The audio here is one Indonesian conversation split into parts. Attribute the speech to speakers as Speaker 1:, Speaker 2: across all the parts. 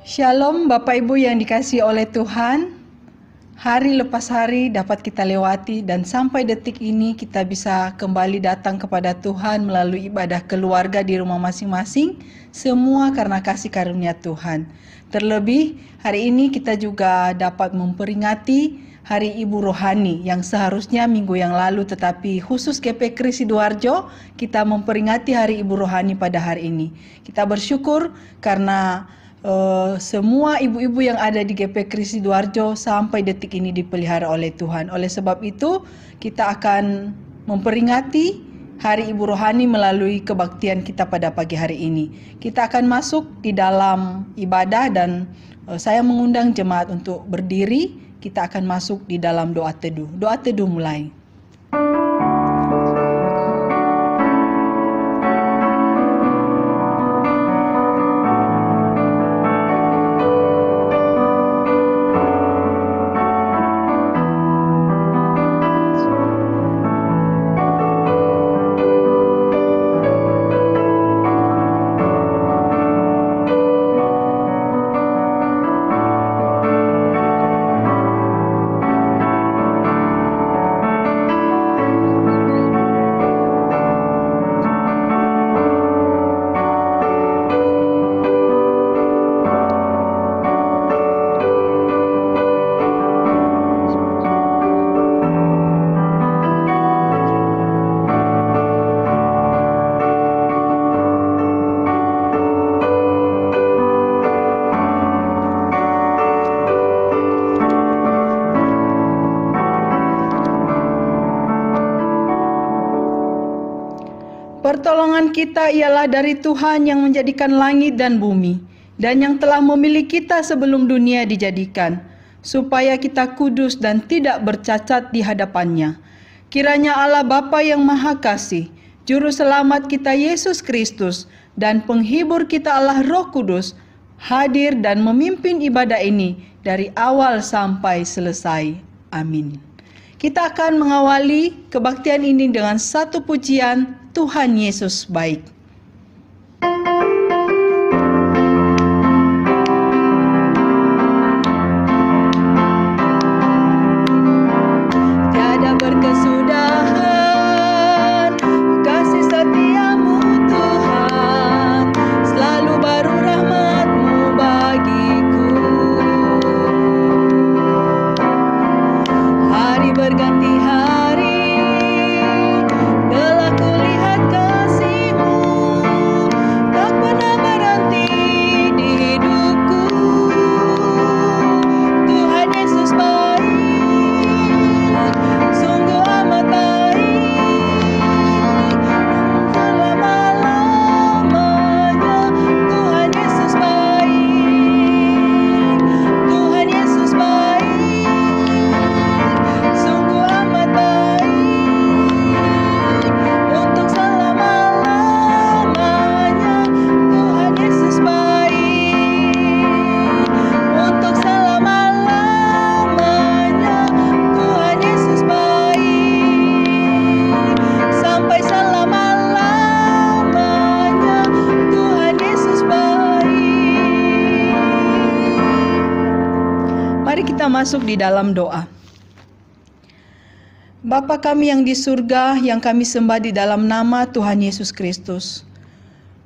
Speaker 1: Shalom Bapak Ibu yang dikasihi oleh Tuhan. Hari lepas hari dapat kita lewati dan sampai detik ini kita bisa kembali datang kepada Tuhan melalui ibadah keluarga di rumah masing-masing. Semua karena kasih karunia Tuhan. Terlebih hari ini kita juga dapat memperingati Hari Ibu Rohani yang seharusnya minggu yang lalu, tetapi khusus GP Kris Sidoarjo kita memperingati Hari Ibu Rohani pada hari ini. Kita bersyukur karena semua ibu-ibu yang ada di GP Kris Sidoarjo sampai detik ini dipelihara oleh Tuhan. Oleh sebab itu, kita akan memperingati Hari Ibu Rohani melalui kebaktian kita pada pagi hari ini. Kita akan masuk di dalam ibadah dan saya mengundang jemaat untuk berdiri. Kita akan masuk di dalam doa teduh. Doa teduh mulai. Pertolongan kita ialah dari Tuhan yang menjadikan langit dan bumi, dan yang telah memilih kita sebelum dunia dijadikan, supaya kita kudus dan tidak bercacat di hadapannya. Kiranya Allah Bapa yang Maha Kasih, Juru Selamat kita Yesus Kristus, dan Penghibur kita Allah Roh Kudus, hadir dan memimpin ibadah ini dari awal sampai selesai. Amin. Kita akan mengawali kebaktian ini dengan satu pujian, Tuhan Yesus baik. Tiada berkesudahan kasih setiamu Tuhan, selalu baru rahmat-Mu bagiku. Hari berganti hari telah kulihat kasih-Mu, tak pernah berhenti di hidupku. Tuhan Yesus baik, sungguh amat baik, selama-lamanya. Tuhan Yesus baik, Tuhan Yesus baik, sungguh amat baik, untuk selama-lamanya. Tuhan Yesus baik, untuk selama-lamanya. Tuhan Yesus baik, sampai selama-lamanya. Tuhan Yesus baik. Mari kita masuk di dalam doa. Bapa kami yang di surga, yang kami sembah di dalam nama Tuhan Yesus Kristus.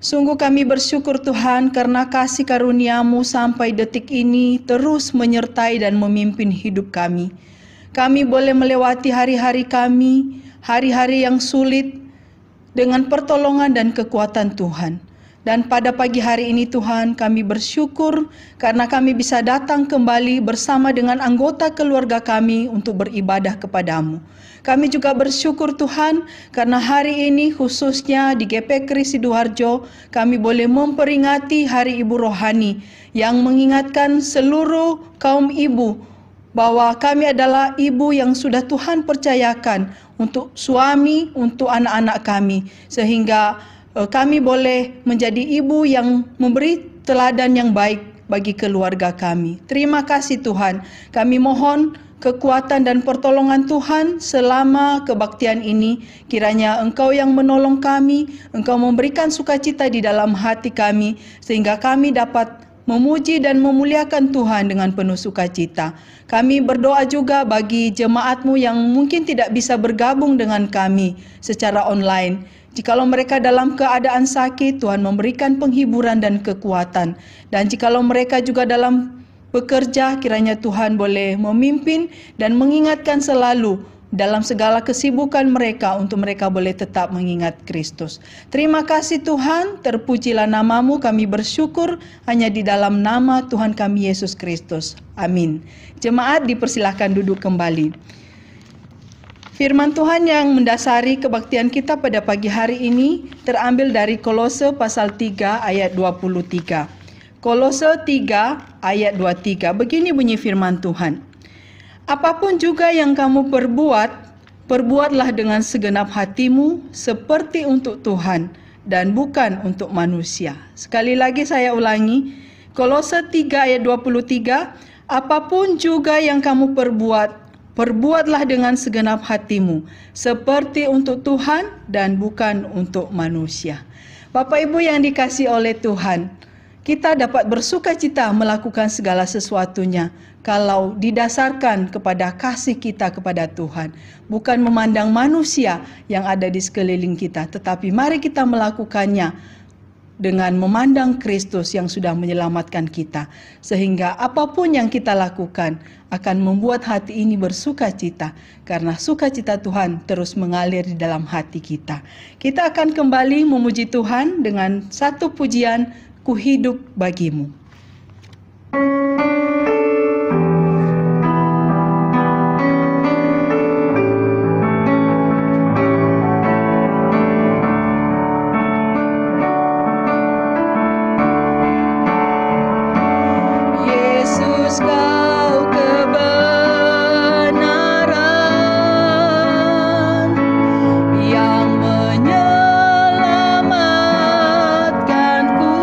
Speaker 1: Sungguh kami bersyukur Tuhan karena kasih karunia-Mu sampai detik ini terus menyertai dan memimpin hidup kami. Kami boleh melewati hari-hari kami, hari-hari yang sulit dengan pertolongan dan kekuatan Tuhan. Dan pada pagi hari ini Tuhan, kami bersyukur karena kami bisa datang kembali bersama dengan anggota keluarga kami untuk beribadah kepada-Mu. Kami juga bersyukur Tuhan karena hari ini khususnya di GP Kris Sidoarjo kami boleh memperingati Hari Ibu Rohani yang mengingatkan seluruh kaum ibu bahwa kami adalah ibu yang sudah Tuhan percayakan untuk suami, untuk anak-anak kami, sehingga kami boleh menjadi ibu yang memberi teladan yang baik bagi keluarga kami. Terima kasih Tuhan. Kami mohon kekuatan dan pertolongan Tuhan selama kebaktian ini. Kiranya Engkau yang menolong kami, Engkau memberikan sukacita di dalam hati kami, sehingga kami dapat memuji dan memuliakan Tuhan dengan penuh sukacita. Kami berdoa juga bagi jemaat-Mu yang mungkin tidak bisa bergabung dengan kami secara online. Jikalau mereka dalam keadaan sakit, Tuhan memberikan penghiburan dan kekuatan. Dan jikalau mereka juga dalam bekerja, kiranya Tuhan boleh memimpin dan mengingatkan selalu dalam segala kesibukan mereka untuk mereka boleh tetap mengingat Kristus. Terima kasih Tuhan, terpujilah nama-Mu, kami bersyukur hanya di dalam nama Tuhan kami Yesus Kristus. Amin. Jemaat dipersilahkan duduk kembali. Firman Tuhan yang mendasari kebaktian kita pada pagi hari ini terambil dari Kolose pasal 3 ayat 23. Kolose 3 ayat 23. Begini bunyi firman Tuhan. Apapun juga yang kamu perbuat, perbuatlah dengan segenap hatimu seperti untuk Tuhan dan bukan untuk manusia. Sekali lagi saya ulangi. Kolose 3 ayat 23. Apapun juga yang kamu perbuat, perbuatlah dengan segenap hatimu, seperti untuk Tuhan dan bukan untuk manusia. Bapak Ibu yang dikasihi oleh Tuhan, kita dapat bersukacita melakukan segala sesuatunya kalau didasarkan kepada kasih kita kepada Tuhan. Bukan memandang manusia yang ada di sekeliling kita, tetapi mari kita melakukannya dengan memandang Kristus yang sudah menyelamatkan kita. Sehingga apapun yang kita lakukan akan membuat hati ini bersukacita. Karena sukacita Tuhan terus mengalir di dalam hati kita. Kita akan kembali memuji Tuhan dengan satu pujian, Ku Hidup Bagimu. Kau kebenaran yang menyelamatkanku.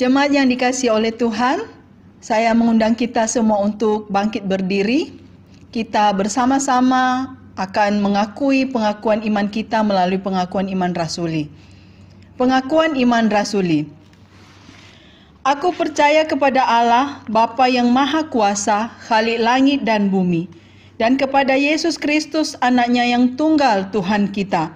Speaker 1: Jemaat yang dikasihi oleh Tuhan, saya mengundang kita semua untuk bangkit berdiri. Kita bersama-sama akan mengakui pengakuan iman kita melalui pengakuan iman rasuli. Pengakuan iman rasuli. Aku percaya kepada Allah, Bapa yang Maha Kuasa, Khalik langit dan bumi, dan kepada Yesus Kristus, Anaknya yang tunggal Tuhan kita,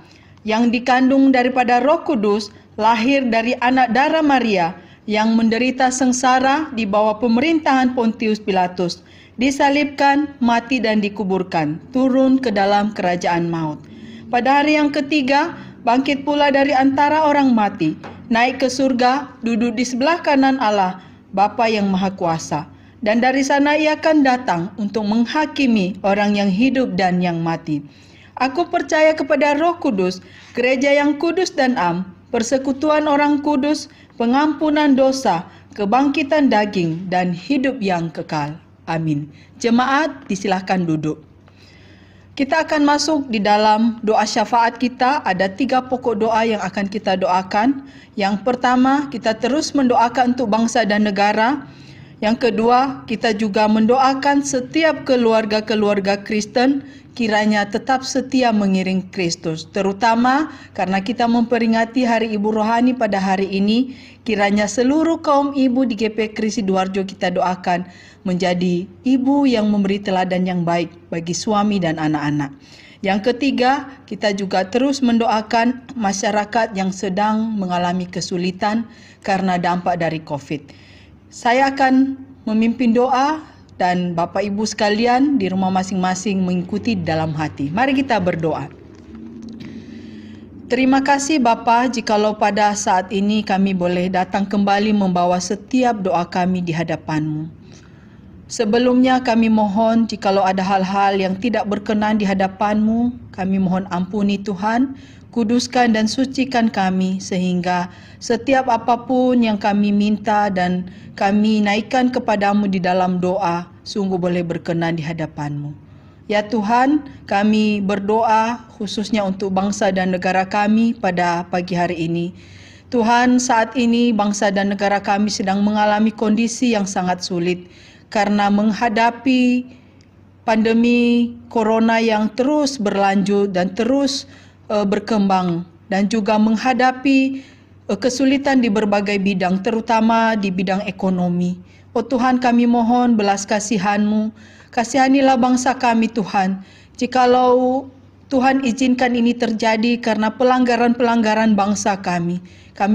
Speaker 1: yang dikandung daripada Roh Kudus, lahir dari anak darah Maria, yang menderita sengsara di bawah pemerintahan Pontius Pilatus, disalibkan, mati dan dikuburkan, turun ke dalam kerajaan maut. Pada hari yang ketiga, bangkit pula dari antara orang mati, naik ke surga, duduk di sebelah kanan Allah, Bapa yang Maha Kuasa. Dan dari sana ia akan datang untuk menghakimi orang yang hidup dan yang mati. Aku percaya kepada Roh Kudus, gereja yang kudus dan am, persekutuan orang kudus, pengampunan dosa, kebangkitan daging, dan hidup yang kekal. Amin. Jemaat, disilahkan duduk. Kita akan masuk di dalam doa syafaat kita. Ada 3 pokok doa yang akan kita doakan. Yang pertama, kita terus mendoakan untuk bangsa dan negara. Yang kedua, kita juga mendoakan setiap keluarga-keluarga Kristen kiranya tetap setia mengiring Kristus. Terutama karena kita memperingati Hari Ibu Rohani pada hari ini, kiranya seluruh kaum ibu di GP Kris Sidoarjo kita doakan menjadi ibu yang memberi teladan yang baik bagi suami dan anak-anak. Yang ketiga, kita juga terus mendoakan masyarakat yang sedang mengalami kesulitan karena dampak dari COVID. Saya akan memimpin doa dan Bapak Ibu sekalian di rumah masing-masing mengikuti dalam hati. Mari kita berdoa. Terima kasih Bapa, jikalau pada saat ini kami boleh datang kembali membawa setiap doa kami di hadapan-Mu. Sebelumnya kami mohon jikalau ada hal-hal yang tidak berkenan di hadapan-Mu, kami mohon ampuni Tuhan, kuduskan dan sucikan kami sehingga setiap apapun yang kami minta dan kami naikkan kepadamu di dalam doa sungguh boleh berkenan di hadapan-Mu. Ya Tuhan, kami berdoa khususnya untuk bangsa dan negara kami pada pagi hari ini. Tuhan, saat ini bangsa dan negara kami sedang mengalami kondisi yang sangat sulit karena menghadapi pandemi corona yang terus berlanjut dan terus berkembang, dan juga menghadapi kesulitan di berbagai bidang, terutama di bidang ekonomi. Oh Tuhan, kami mohon belas kasihan-Mu, kasihanilah bangsa kami Tuhan. Jikalau Tuhan izinkan ini terjadi karena pelanggaran-pelanggaran bangsa kami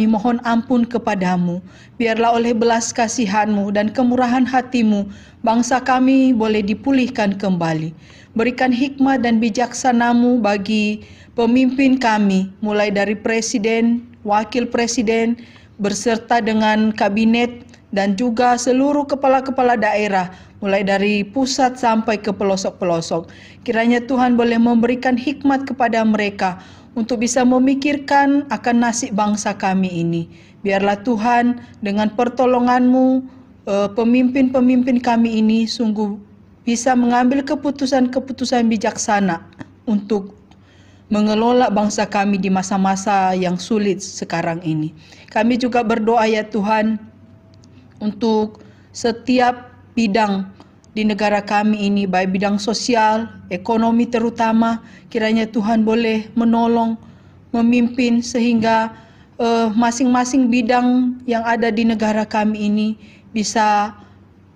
Speaker 1: mohon ampun kepadamu. Biarlah oleh belas kasihan-Mu dan kemurahan hati-Mu, bangsa kami boleh dipulihkan kembali. Berikan hikmat dan bijaksana-Mu bagi pemimpin kami, mulai dari presiden, wakil presiden, berserta dengan kabinet, dan juga seluruh kepala-kepala daerah, mulai dari pusat sampai ke pelosok-pelosok. Kiranya Tuhan boleh memberikan hikmat kepada mereka untuk bisa memikirkan akan nasib bangsa kami ini. Biarlah Tuhan dengan pertolongan-Mu, pemimpin-pemimpin kami ini sungguh bisa mengambil keputusan-keputusan bijaksana untuk mengelola bangsa kami di masa-masa yang sulit sekarang ini. Kami juga berdoa ya Tuhan untuk setiap bidang di negara kami ini, baik bidang sosial, ekonomi terutama, kiranya Tuhan boleh menolong, memimpin sehingga masing-masing bidang yang ada di negara kami ini bisa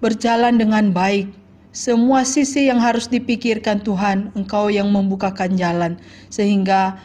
Speaker 1: berjalan dengan baik. Semua sisi yang harus dipikirkan Tuhan, Engkau yang membukakan jalan sehingga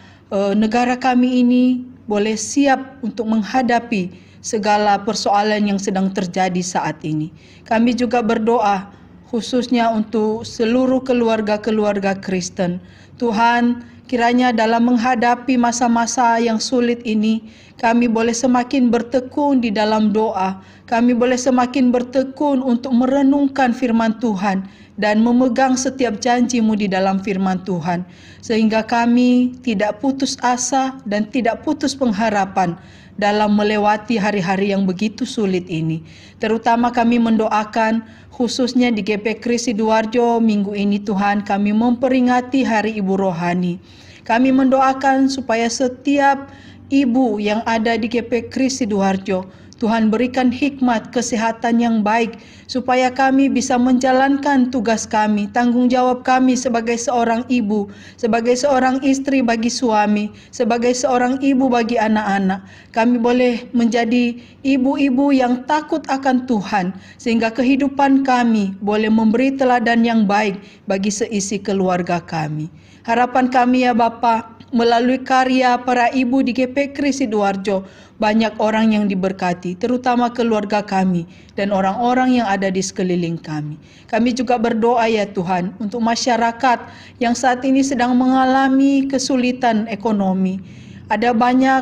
Speaker 1: negara kami ini boleh siap untuk menghadapi segala persoalan yang sedang terjadi saat ini. Kami juga berdoa khususnya untuk seluruh keluarga-keluarga Kristen. Tuhan, kiranya dalam menghadapi masa-masa yang sulit ini, kami boleh semakin bertekun di dalam doa. Kami boleh semakin bertekun untuk merenungkan firman Tuhan dan memegang setiap janji-Mu di dalam firman Tuhan. Sehingga kami tidak putus asa dan tidak putus pengharapan dalam melewati hari-hari yang begitu sulit ini. Terutama kami mendoakan khususnya di GP Kris Sidoarjo minggu ini Tuhan, kami memperingati Hari Ibu Rohani. Kami mendoakan supaya setiap ibu yang ada di GP Kris Sidoarjo Tuhan berikan hikmat, kesehatan yang baik, supaya kami bisa menjalankan tugas kami, tanggung jawab kami sebagai seorang ibu, sebagai seorang istri bagi suami, sebagai seorang ibu bagi anak-anak. Kami boleh menjadi ibu-ibu yang takut akan Tuhan, sehingga kehidupan kami boleh memberi teladan yang baik bagi seisi keluarga kami. Harapan kami ya Bapa, melalui karya para ibu di GPK Sidoarjo, banyak orang yang diberkati, terutama keluarga kami dan orang-orang yang ada di sekeliling kami. Kami juga berdoa ya Tuhan untuk masyarakat yang saat ini sedang mengalami kesulitan ekonomi. Ada banyak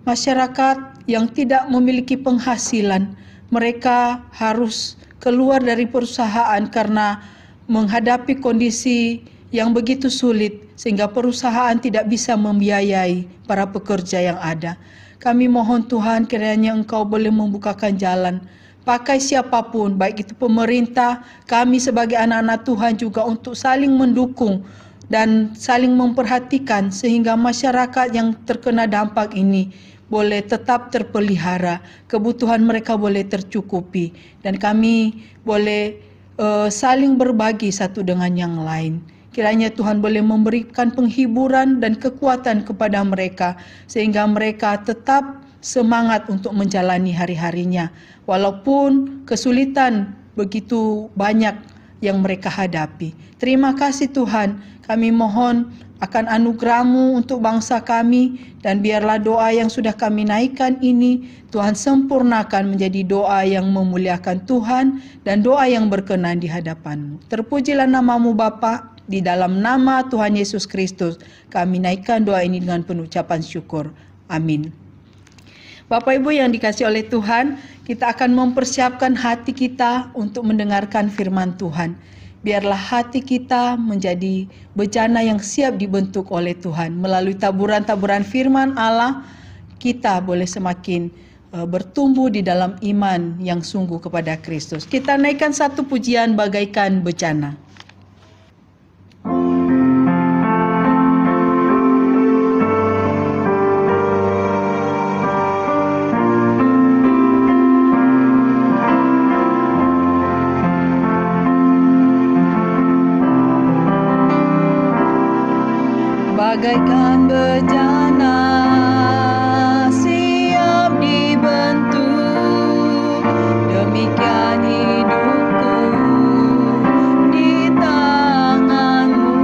Speaker 1: masyarakat yang tidak memiliki penghasilan. Mereka harus keluar dari perusahaan karena menghadapi kondisi yang begitu sulit sehingga perusahaan tidak bisa membiayai para pekerja yang ada. Kami mohon Tuhan kiranya Engkau boleh membukakan jalan. Pakai siapapun, baik itu pemerintah, kami sebagai anak-anak Tuhan juga untuk saling mendukung dan saling memperhatikan sehingga masyarakat yang terkena dampak ini boleh tetap terpelihara, kebutuhan mereka boleh tercukupi, dan kami boleh saling berbagi satu dengan yang lain. Kiranya Tuhan boleh memberikan penghiburan dan kekuatan kepada mereka, sehingga mereka tetap semangat untuk menjalani hari-harinya, walaupun kesulitan begitu banyak yang mereka hadapi. Terima kasih Tuhan, kami mohon akan anugerah-Mu untuk bangsa kami, dan biarlah doa yang sudah kami naikkan ini Tuhan sempurnakan menjadi doa yang memuliakan Tuhan dan doa yang berkenan di hadapan-Mu. Terpujilah nama-Mu Bapa, di dalam nama Tuhan Yesus Kristus kami naikkan doa ini dengan penuh ucapan syukur. Amin. Bapak Ibu yang dikasihi oleh Tuhan, kita akan mempersiapkan hati kita untuk mendengarkan firman Tuhan. Biarlah hati kita menjadi bejana yang siap dibentuk oleh Tuhan. Melalui taburan-taburan firman Allah, kita boleh semakin bertumbuh di dalam iman yang sungguh kepada Kristus. Kita naikkan satu pujian bagaikan bejana. Bagaikan bejana siap dibentuk, demikian hidupku di tangan-Mu.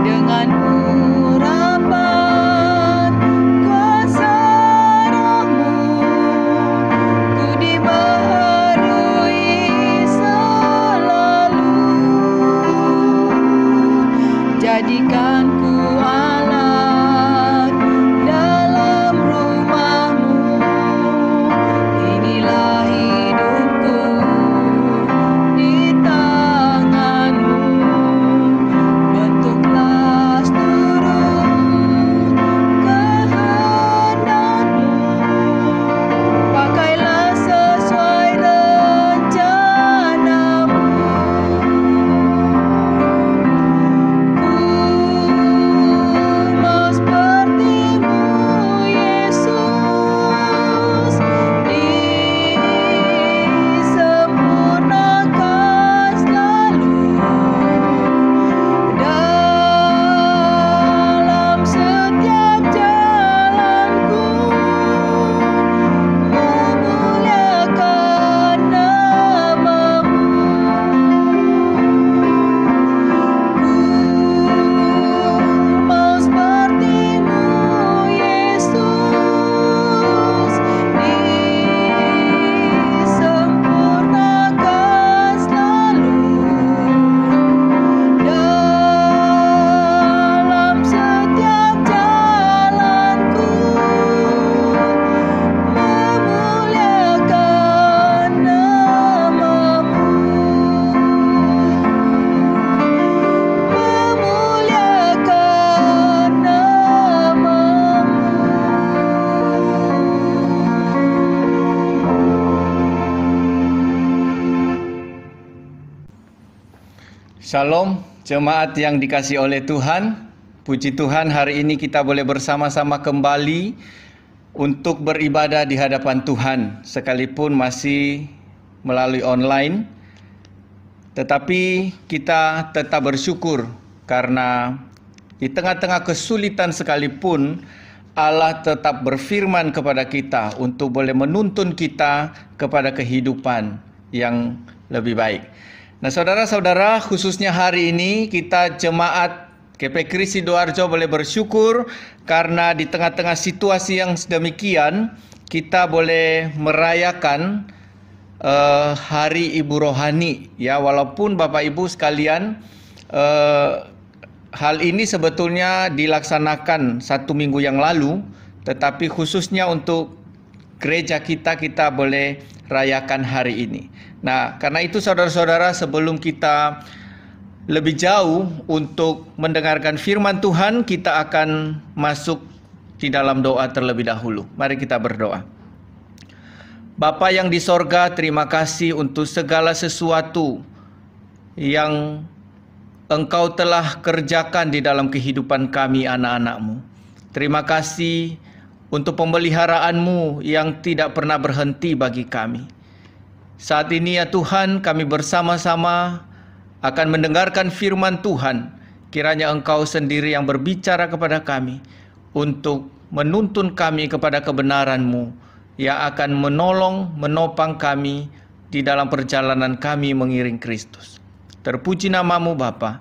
Speaker 1: Dengan urapan kuasa Roh-Mu, ku dibaharui selalu. Jadikan
Speaker 2: Shalom, jemaat yang dikasihi oleh Tuhan. Puji Tuhan, hari ini kita boleh bersama-sama kembali untuk beribadah di hadapan Tuhan, sekalipun masih melalui online. Tetapi kita tetap bersyukur karena di tengah-tengah kesulitan sekalipun, Allah tetap berfirman kepada kita untuk boleh menuntun kita kepada kehidupan yang lebih baik. Nah, saudara-saudara, khususnya hari ini kita jemaat GPK Sidoarjo boleh bersyukur karena di tengah-tengah situasi yang sedemikian kita boleh merayakan Hari Ibu Rohani, ya. Walaupun Bapak Ibu sekalian, hal ini sebetulnya dilaksanakan 1 minggu yang lalu, tetapi khususnya untuk gereja kita boleh rayakan hari ini. Nah, karena itu saudara-saudara, sebelum kita lebih jauh untuk mendengarkan firman Tuhan, kita akan masuk di dalam doa terlebih dahulu. Mari kita berdoa. Bapa yang di sorga, terima kasih untuk segala sesuatu yang Engkau telah kerjakan di dalam kehidupan kami anak-anak-Mu. Terima kasih untuk pemeliharaan-Mu yang tidak pernah berhenti bagi kami. Saat ini ya Tuhan, kami bersama-sama akan mendengarkan firman Tuhan. Kiranya Engkau sendiri yang berbicara kepada kami untuk menuntun kami kepada kebenaran-Mu yang akan menolong, menopang kami di dalam perjalanan kami mengiring Kristus. Terpuji nama-Mu Bapa.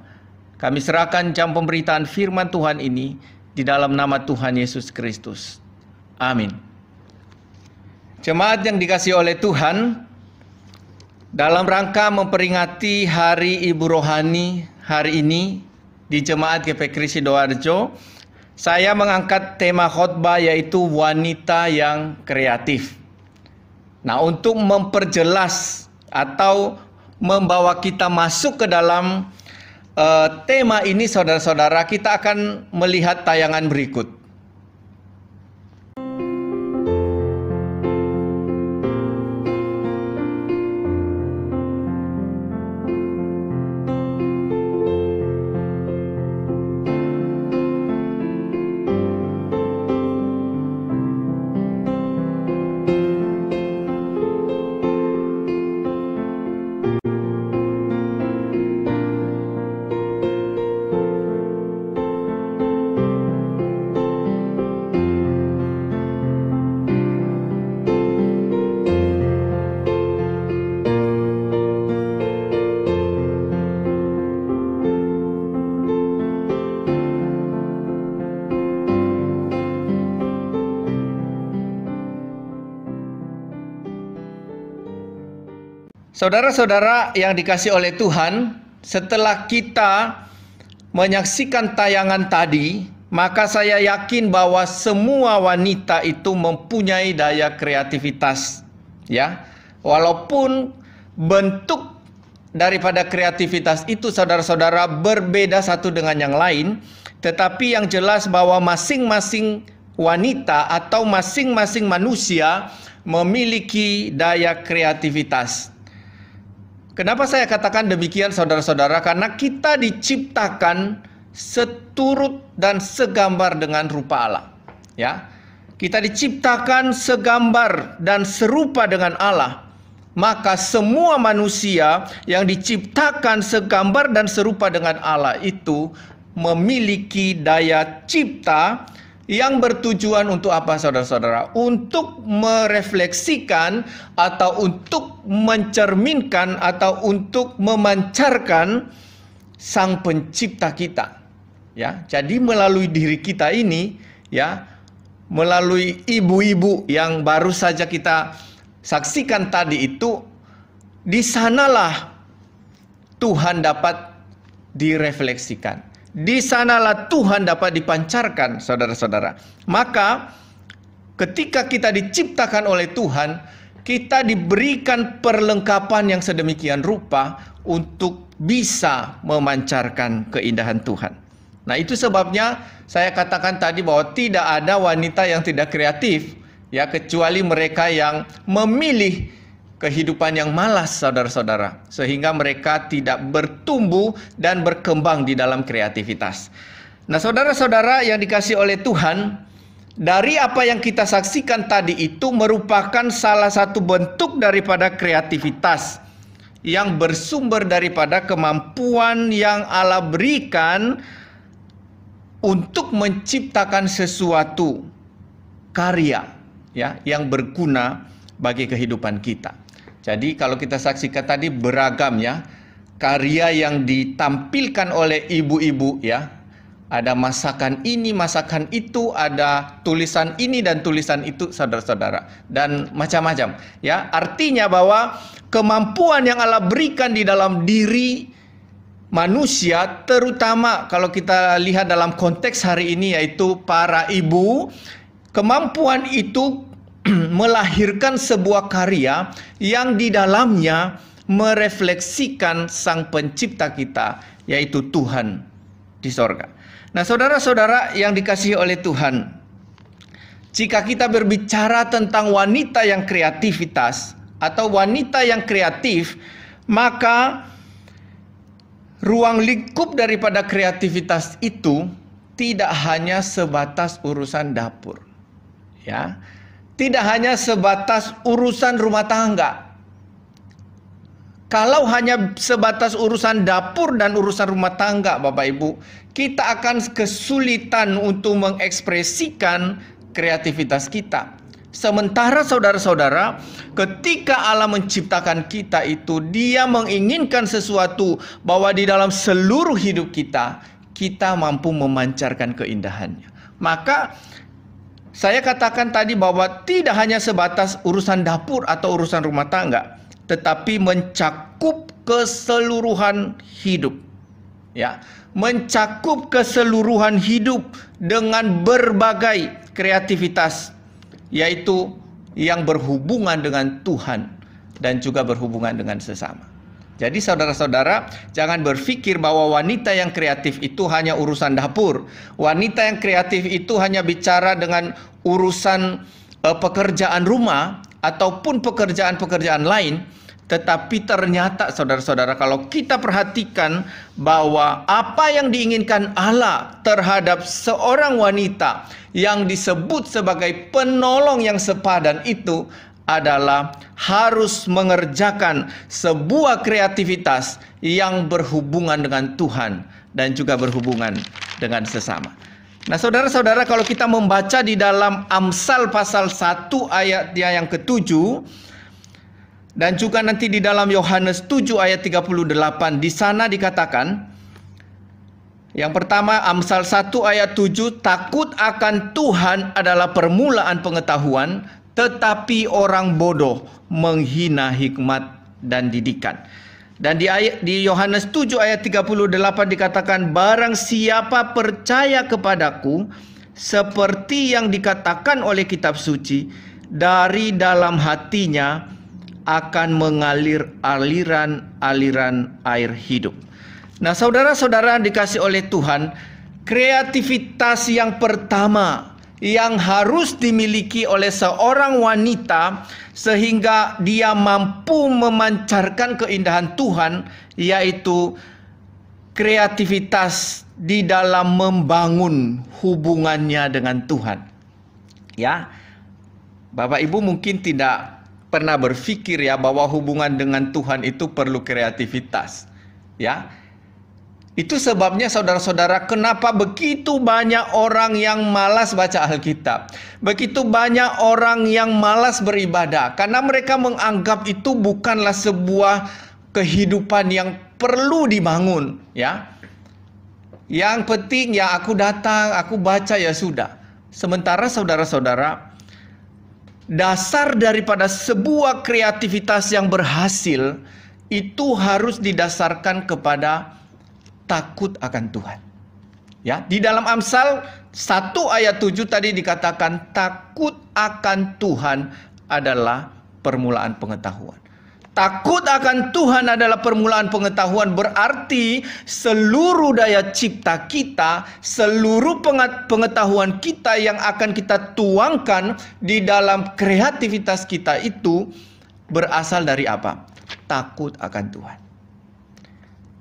Speaker 2: Kami serahkan jam pemberitaan firman Tuhan ini di dalam nama Tuhan Yesus Kristus. Amin. Jemaat yang dikasihi oleh Tuhan, dalam rangka memperingati Hari Ibu Rohani hari ini di Jemaat GPK Sidoarjo, saya mengangkat tema khotbah yaitu wanita yang kreatif. Nah, untuk memperjelas atau membawa kita masuk ke dalam tema ini, saudara-saudara, kita akan melihat tayangan berikut. Saudara-saudara yang dikasihi oleh Tuhan, setelah kita menyaksikan tayangan tadi, maka saya yakin bahwa semua wanita itu mempunyai daya kreativitas, ya. Walaupun bentuk daripada kreativitas itu, saudara-saudara, berbeda satu dengan yang lain, tetapi yang jelas bahwa masing-masing wanita atau masing-masing manusia memiliki daya kreativitas. Kenapa saya katakan demikian, saudara-saudara? Karena kita diciptakan seturut dan segambar dengan rupa Allah, ya. Kita diciptakan segambar dan serupa dengan Allah. Maka semua manusia yang diciptakan segambar dan serupa dengan Allah itu memiliki daya cipta yang bertujuan untuk apa, saudara-saudara? Untuk merefleksikan atau untuk mencerminkan atau untuk memancarkan Sang Pencipta kita. Ya, jadi melalui diri kita ini, ya, melalui ibu-ibu yang baru saja kita saksikan tadi itu, di sanalah Tuhan dapat direfleksikan. Di sanalah Tuhan dapat dipancarkan, saudara-saudara. Maka ketika kita diciptakan oleh Tuhan, kita diberikan perlengkapan yang sedemikian rupa untuk bisa memancarkan keindahan Tuhan. Nah, itu sebabnya saya katakan tadi bahwa tidak ada wanita yang tidak kreatif, ya, kecuali mereka yang memilih kehidupan yang malas, saudara-saudara, sehingga mereka tidak bertumbuh dan berkembang di dalam kreativitas. Nah, saudara-saudara yang dikasihi oleh Tuhan, dari apa yang kita saksikan tadi itu merupakan salah satu bentuk daripada kreativitas yang bersumber daripada kemampuan yang Allah berikan untuk menciptakan sesuatu karya ya yang berguna bagi kehidupan kita. Jadi kalau kita saksikan tadi beragam ya karya yang ditampilkan oleh ibu-ibu ya. Ada masakan ini, masakan itu, ada tulisan ini dan tulisan itu, saudara-saudara, dan macam-macam. Ya, artinya bahwa kemampuan yang Allah berikan di dalam diri manusia, terutama kalau kita lihat dalam konteks hari ini yaitu para ibu, kemampuan itu melahirkan sebuah karya yang di dalamnya merefleksikan Sang Pencipta kita, yaitu Tuhan di sorga. Nah, saudara-saudara yang dikasihi oleh Tuhan, jika kita berbicara tentang wanita yang kreativitas atau wanita yang kreatif, maka ruang lingkup daripada kreativitas itu tidak hanya sebatas urusan dapur. Ya. Tidak hanya sebatas urusan rumah tangga. Kalau hanya sebatas urusan dapur dan urusan rumah tangga, Bapak Ibu, kita akan kesulitan untuk mengekspresikan kreativitas kita. Sementara saudara-saudara, ketika Allah menciptakan kita itu, Dia menginginkan sesuatu bahwa di dalam seluruh hidup kita, kita mampu memancarkan keindahannya. Maka saya katakan tadi bahwa tidak hanya sebatas urusan dapur atau urusan rumah tangga, tetapi mencakup keseluruhan hidup. Ya, mencakup keseluruhan hidup dengan berbagai kreativitas, yaitu yang berhubungan dengan Tuhan dan juga berhubungan dengan sesama. Jadi saudara-saudara, jangan berpikir bahwa wanita yang kreatif itu hanya urusan dapur. Wanita yang kreatif itu hanya bicara dengan urusan pekerjaan rumah ataupun pekerjaan-pekerjaan lain. Tetapi ternyata saudara-saudara, kalau kita perhatikan bahwa apa yang diinginkan Allah terhadap seorang wanita yang disebut sebagai penolong yang sepadan itu adalah harus mengerjakan sebuah kreativitas yang berhubungan dengan Tuhan dan juga berhubungan dengan sesama. Nah, saudara-saudara, kalau kita membaca di dalam Amsal pasal 1 ayatnya yang ke-7 dan juga nanti di dalam Yohanes 7 ayat 38, di sana dikatakan, yang pertama Amsal 1 ayat 7, takut akan Tuhan adalah permulaan pengetahuan, tetapi orang bodoh menghina hikmat dan didikan. Dan di Yohanes 7 ayat 38 dikatakan, barang siapa percaya kepadaku, seperti yang dikatakan oleh kitab suci, dari dalam hatinya akan mengalir aliran-aliran air hidup. Nah, saudara-saudara dikasih oleh Tuhan, kreativitas yang pertama yang harus dimiliki oleh seorang wanita sehingga dia mampu memancarkan keindahan Tuhan, yaitu kreativitas di dalam membangun hubungannya dengan Tuhan. Ya, Bapak Ibu mungkin tidak pernah berpikir ya bahwa hubungan dengan Tuhan itu perlu kreativitas. Ya. Itu sebabnya saudara-saudara, kenapa begitu banyak orang yang malas baca Alkitab. Begitu banyak orang yang malas beribadah. Karena mereka menganggap itu bukanlah sebuah kehidupan yang perlu dibangun. Ya. Yang penting ya aku datang, aku baca ya sudah. Sementara saudara-saudara, dasar daripada sebuah kreativitas yang berhasil itu harus didasarkan kepada takut akan Tuhan. Ya, di dalam Amsal 1 ayat 7 tadi dikatakan takut akan Tuhan adalah permulaan pengetahuan. Takut akan Tuhan adalah permulaan pengetahuan, berarti seluruh daya cipta kita, seluruh pengetahuan kita yang akan kita tuangkan di dalam kreativitas kita itu berasal dari apa? Takut akan Tuhan.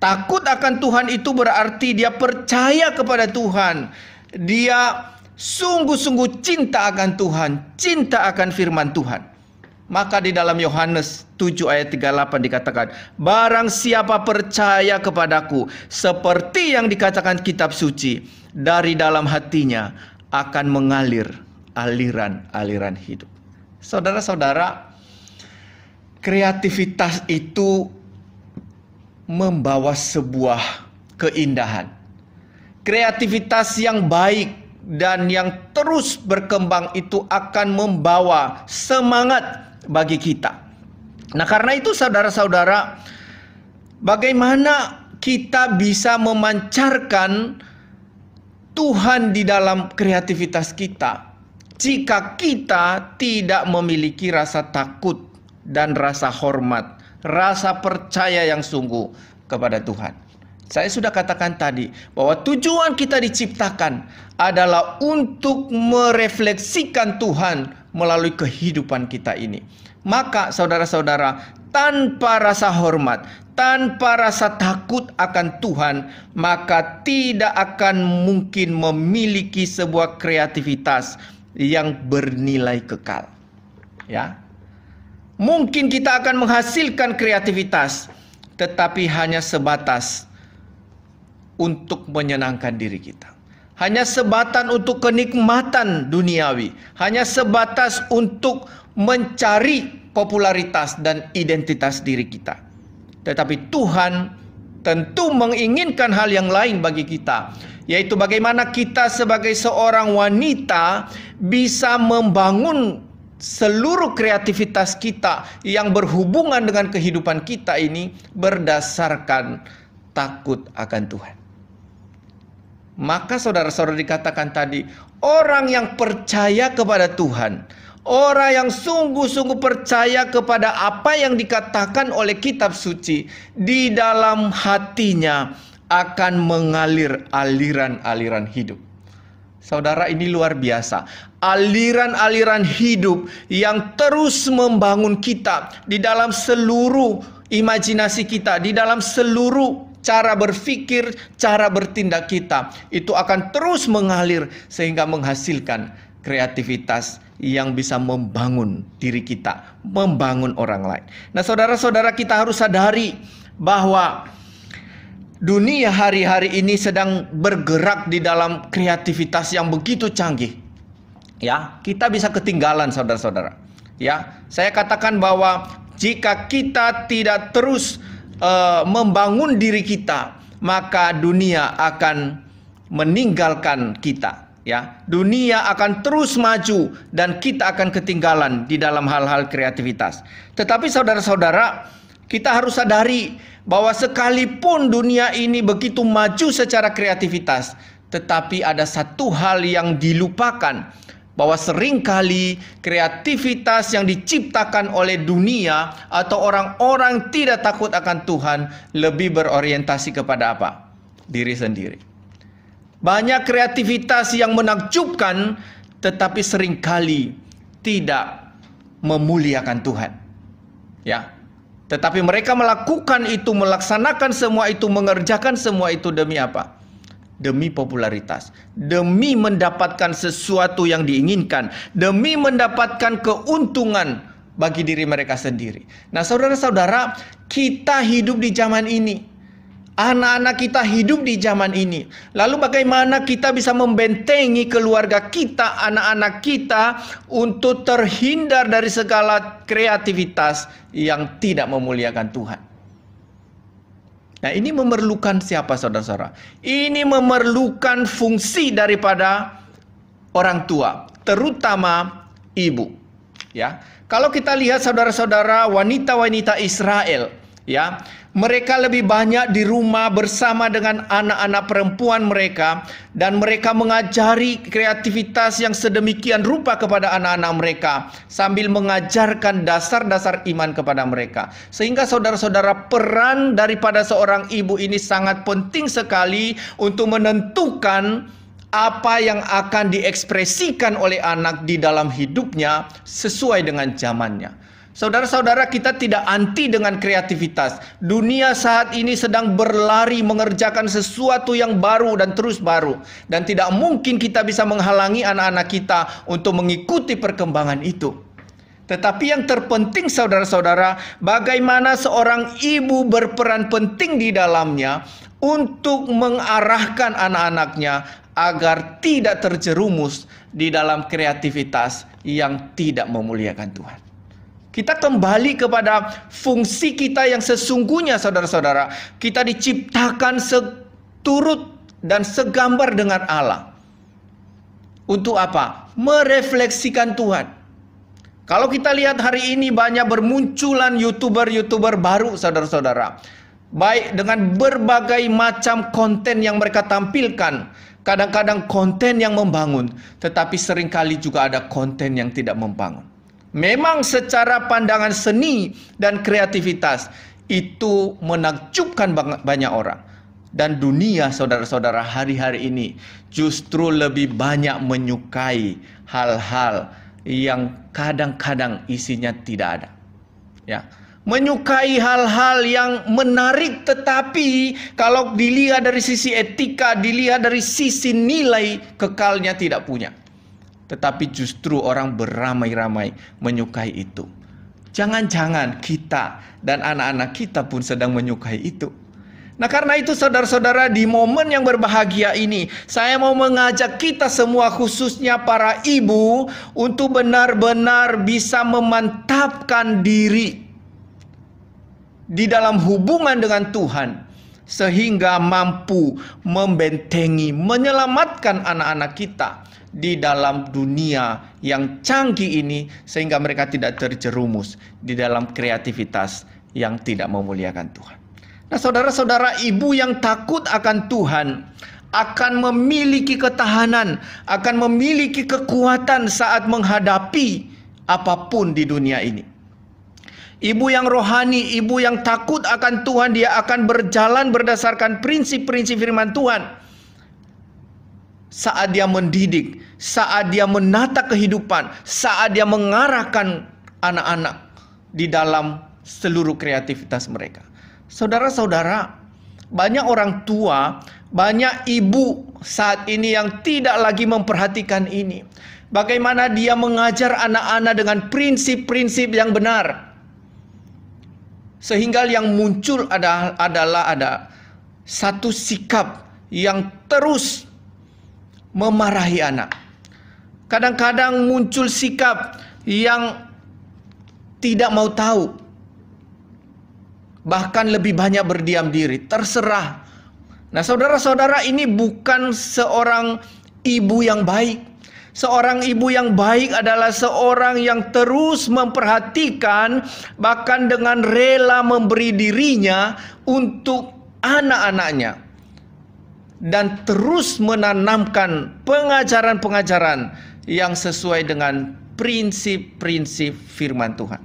Speaker 2: Takut akan Tuhan itu berarti dia percaya kepada Tuhan. Dia sungguh-sungguh cinta akan Tuhan, cinta akan firman Tuhan. Maka di dalam Yohanes 7 ayat 38 dikatakan, barang siapa percaya kepadaku, seperti yang dikatakan kitab suci, dari dalam hatinya akan mengalir aliran-aliran hidup. Saudara-saudara, kreativitas itu membawa sebuah keindahan. Kreativitas yang baik dan yang terus berkembang itu akan membawa semangat bagi kita. Nah, karena itu saudara-saudara, bagaimana kita bisa memancarkan Tuhan di dalam kreativitas kita jika kita tidak memiliki rasa takut dan rasa hormat, rasa percaya yang sungguh kepada Tuhan. Saya sudah katakan tadi bahwa tujuan kita diciptakan adalah untuk merefleksikan Tuhan melalui kehidupan kita ini. Maka saudara-saudara, tanpa rasa hormat, tanpa rasa takut akan Tuhan, maka tidak akan mungkin memiliki sebuah kreativitas yang bernilai kekal. Ya. Mungkin kita akan menghasilkan kreativitas, tetapi hanya sebatas untuk menyenangkan diri kita. Hanya sebatas untuk kenikmatan duniawi. Hanya sebatas untuk mencari popularitas dan identitas diri kita. Tetapi Tuhan tentu menginginkan hal yang lain bagi kita, yaitu bagaimana kita sebagai seorang wanita bisa membangun seluruh kreativitas kita yang berhubungan dengan kehidupan kita ini berdasarkan takut akan Tuhan. Maka saudara-saudara dikatakan tadi, orang yang percaya kepada Tuhan, orang yang sungguh-sungguh percaya kepada apa yang dikatakan oleh kitab suci, di dalam hatinya akan mengalir aliran-aliran hidup. Saudara, ini luar biasa. Aliran-aliran hidup yang terus membangun kita di dalam seluruh imajinasi kita, di dalam seluruh cara berpikir, cara bertindak kita. Itu akan terus mengalir sehingga menghasilkan kreativitas yang bisa membangun diri kita, membangun orang lain. Nah, saudara-saudara, kita harus sadari bahwa dunia hari-hari ini sedang bergerak di dalam kreativitas yang begitu canggih. Ya, kita bisa ketinggalan, saudara-saudara. Ya, saya katakan bahwa jika kita tidak terus membangun diri kita, maka dunia akan meninggalkan kita. Ya, dunia akan terus maju dan kita akan ketinggalan di dalam hal-hal kreativitas. Tetapi saudara-saudara, kita harus sadari bahwa sekalipun dunia ini begitu maju secara kreativitas, tetapi ada satu hal yang dilupakan, bahwa seringkali kreativitas yang diciptakan oleh dunia atau orang-orang tidak takut akan Tuhan lebih berorientasi kepada apa? Diri sendiri. Banyak kreativitas yang menakjubkan, tetapi seringkali tidak memuliakan Tuhan. Ya, tetapi mereka melakukan itu, melaksanakan semua itu, mengerjakan semua itu demi apa? Demi popularitas, demi mendapatkan sesuatu yang diinginkan, demi mendapatkan keuntungan bagi diri mereka sendiri. Nah, saudara-saudara, kita hidup di zaman ini. Anak-anak kita hidup di zaman ini. Lalu bagaimana kita bisa membentengi keluarga kita, anak-anak kita untuk terhindar dari segala kreativitas yang tidak memuliakan Tuhan? Nah, ini memerlukan siapa, saudara-saudara? Ini memerlukan fungsi daripada orang tua, terutama ibu. Ya, kalau kita lihat saudara-saudara, wanita-wanita Israel, ya, mereka lebih banyak di rumah bersama dengan anak-anak perempuan mereka, dan mereka mengajari kreativitas yang sedemikian rupa kepada anak-anak mereka sambil mengajarkan dasar-dasar iman kepada mereka. Sehingga saudara-saudara, peran daripada seorang ibu ini sangat penting sekali untuk menentukan apa yang akan diekspresikan oleh anak di dalam hidupnya sesuai dengan zamannya. Saudara-saudara, kita tidak anti dengan kreativitas. Dunia saat ini sedang berlari mengerjakan sesuatu yang baru dan terus baru. Dan tidak mungkin kita bisa menghalangi anak-anak kita untuk mengikuti perkembangan itu. Tetapi yang terpenting saudara-saudara, bagaimana seorang ibu berperan penting di dalamnya untuk mengarahkan anak-anaknya agar tidak terjerumus di dalam kreativitas yang tidak memuliakan Tuhan. Kita kembali kepada fungsi kita yang sesungguhnya saudara-saudara. Kita diciptakan seturut dan segambar dengan Allah. Untuk apa? Merefleksikan Tuhan. Kalau kita lihat hari ini banyak bermunculan YouTuber baru saudara-saudara. Baik dengan berbagai macam konten yang mereka tampilkan. Kadang-kadang konten yang membangun. Tetapi seringkali juga ada konten yang tidak membangun. Memang secara pandangan seni dan kreativitas itu menakjubkan banyak orang. Dan dunia saudara-saudara hari-hari ini justru lebih banyak menyukai hal-hal yang kadang-kadang isinya tidak ada. Ya, menyukai hal-hal yang menarik, tetapi kalau dilihat dari sisi etika, dilihat dari sisi nilai, kekalnya tidak punya. Tetapi justru orang beramai-ramai menyukai itu. Jangan-jangan kita dan anak-anak kita pun sedang menyukai itu. Nah, karena itu saudara-saudara, di momen yang berbahagia ini, saya mau mengajak kita semua, khususnya para ibu, untuk benar-benar bisa memantapkan diri di dalam hubungan dengan Tuhan, sehingga mampu membentengi, menyelamatkan anak-anak kita di dalam dunia yang canggih ini, sehingga mereka tidak terjerumus di dalam kreativitas yang tidak memuliakan Tuhan. Nah, saudara-saudara, ibu yang takut akan Tuhan akan memiliki ketahanan, akan memiliki kekuatan saat menghadapi apapun di dunia ini. Ibu yang rohani, ibu yang takut akan Tuhan, dia akan berjalan berdasarkan prinsip-prinsip firman Tuhan. Saat dia mendidik, saat dia menata kehidupan, saat dia mengarahkan anak-anak di dalam seluruh kreativitas mereka. Saudara-saudara, banyak orang tua, banyak ibu saat ini yang tidak lagi memperhatikan ini. Bagaimana dia mengajar anak-anak dengan prinsip-prinsip yang benar. Sehingga yang muncul adalah ada satu sikap yang terus memarahi anak. Kadang-kadang muncul sikap yang tidak mau tahu. Bahkan lebih banyak berdiam diri, terserah. Nah, saudara-saudara, ini bukan seorang ibu yang baik. Seorang ibu yang baik adalah seorang yang terus memperhatikan, bahkan dengan rela memberi dirinya untuk anak-anaknya. Dan terus menanamkan pengajaran-pengajaran yang sesuai dengan prinsip-prinsip firman Tuhan.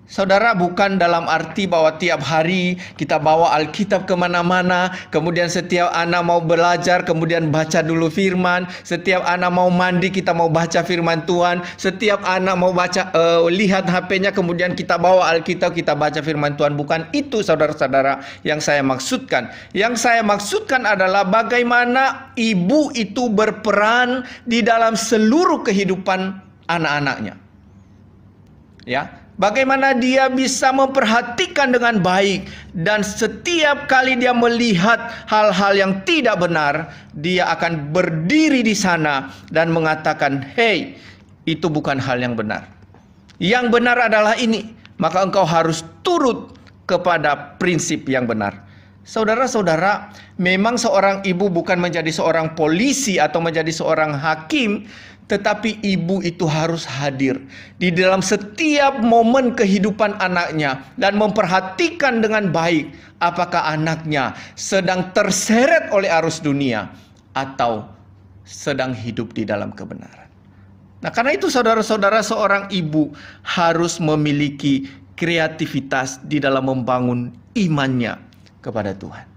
Speaker 2: Saudara, bukan dalam arti bahwa tiap hari kita bawa Alkitab kemana-mana, kemudian setiap anak mau belajar, kemudian baca dulu firman. Setiap anak mau mandi, kita mau baca firman Tuhan. Setiap anak mau baca, lihat HP-nya, kemudian kita bawa Alkitab, kita baca firman Tuhan. Bukan itu saudara-saudara yang saya maksudkan. Yang saya maksudkan adalah bagaimana ibu itu berperan di dalam seluruh kehidupan anak-anaknya. Ya, bagaimana dia bisa memperhatikan dengan baik, dan setiap kali dia melihat hal-hal yang tidak benar, dia akan berdiri di sana dan mengatakan, "Hei, itu bukan hal yang benar. Yang benar adalah ini, maka engkau harus turut kepada prinsip yang benar." Saudara-saudara, memang seorang ibu bukan menjadi seorang polisi atau menjadi seorang hakim, tetapi ibu itu harus hadir di dalam setiap momen kehidupan anaknya dan memperhatikan dengan baik apakah anaknya sedang terseret oleh arus dunia atau sedang hidup di dalam kebenaran. Nah, karena itu saudara-saudara, seorang ibu harus memiliki kreativitas di dalam membangun imannya kepada Tuhan.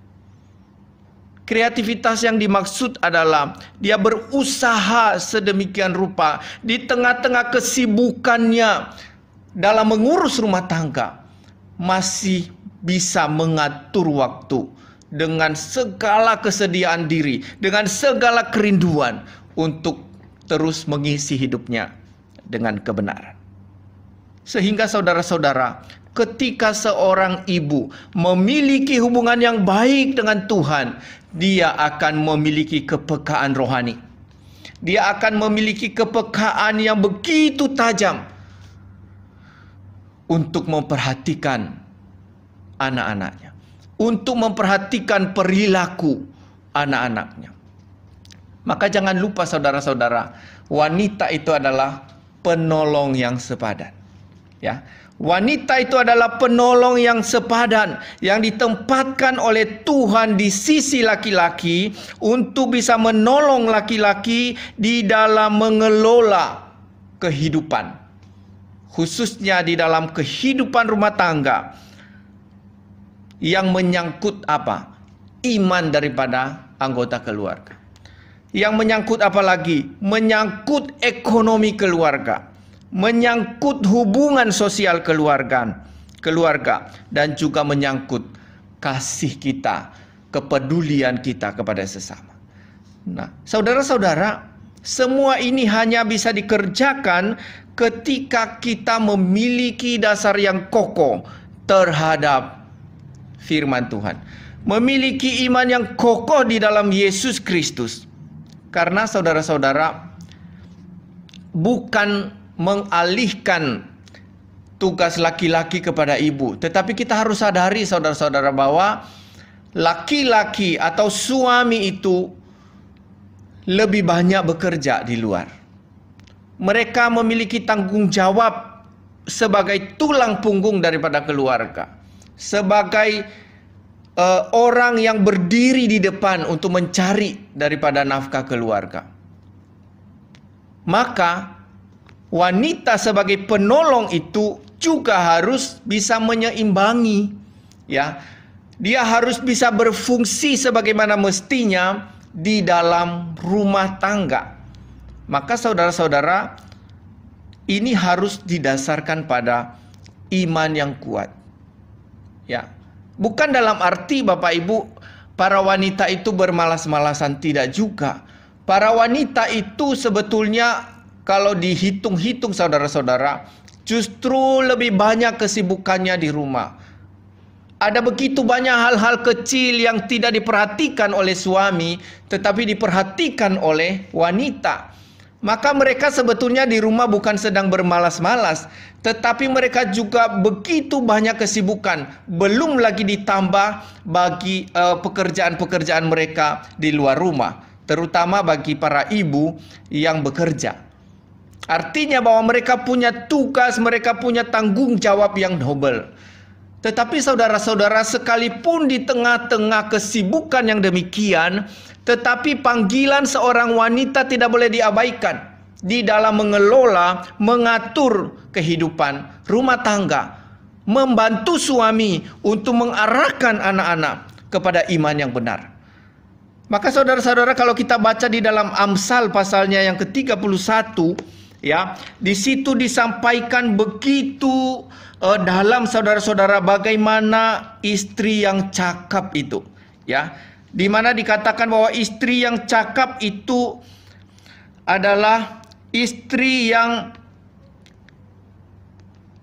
Speaker 2: Kreativitas yang dimaksud adalah dia berusaha sedemikian rupa di tengah-tengah kesibukannya dalam mengurus rumah tangga masih bisa mengatur waktu dengan segala kesediaan diri, dengan segala kerinduan untuk terus mengisi hidupnya dengan kebenaran. Sehingga saudara-saudara, ketika seorang ibu memiliki hubungan yang baik dengan Tuhan, dia akan memiliki kepekaan rohani. Dia akan memiliki kepekaan yang begitu tajam untuk memperhatikan anak-anaknya, untuk memperhatikan perilaku anak-anaknya. Maka jangan lupa saudara-saudara, wanita itu adalah penolong yang sepadan. Ya, wanita itu adalah penolong yang sepadan yang ditempatkan oleh Tuhan di sisi laki-laki untuk bisa menolong laki-laki di dalam mengelola kehidupan, khususnya di dalam kehidupan rumah tangga yang menyangkut apa? Iman daripada anggota keluarga. Yang menyangkut apa lagi? Menyangkut ekonomi keluarga, menyangkut hubungan sosial keluarga, dan juga menyangkut kasih kita, kepedulian kita kepada sesama. Nah, saudara-saudara, semua ini hanya bisa dikerjakan ketika kita memiliki dasar yang kokoh terhadap firman Tuhan, memiliki iman yang kokoh di dalam Yesus Kristus. Karena saudara-saudara, bukan mengalihkan tugas laki-laki kepada ibu, tetapi kita harus sadari saudara-saudara bahwa laki-laki atau suami itu lebih banyak bekerja di luar. Mereka memiliki tanggung jawab sebagai tulang punggung daripada keluarga, sebagai orang yang berdiri di depan untuk mencari daripada nafkah keluarga. Maka wanita sebagai penolong itu juga harus bisa menyeimbangi, ya. Dia harus bisa berfungsi sebagaimana mestinya di dalam rumah tangga. Maka saudara-saudara, ini harus didasarkan pada iman yang kuat. Ya. Bukan dalam arti Bapak Ibu para wanita itu bermalas-malasan, tidak juga. Para wanita itu sebetulnya kalau dihitung-hitung saudara-saudara, justru lebih banyak kesibukannya di rumah. Ada begitu banyak hal-hal kecil yang tidak diperhatikan oleh suami, tetapi diperhatikan oleh wanita. Maka mereka sebetulnya di rumah bukan sedang bermalas-malas, tetapi mereka juga begitu banyak kesibukan. Belum lagi ditambah bagi pekerjaan-pekerjaan mereka di luar rumah, terutama bagi para ibu yang bekerja. Artinya bahwa mereka punya tugas, mereka punya tanggung jawab yang double. Tetapi saudara-saudara, sekalipun di tengah-tengah kesibukan yang demikian, tetapi panggilan seorang wanita tidak boleh diabaikan di dalam mengelola, mengatur kehidupan rumah tangga, membantu suami untuk mengarahkan anak-anak kepada iman yang benar. Maka saudara-saudara, kalau kita baca di dalam Amsal pasalnya yang ke-31, ya, di situ disampaikan begitu dalam saudara-saudara bagaimana istri yang cakap itu, ya. Di mana dikatakan bahwa istri yang cakap itu adalah istri yang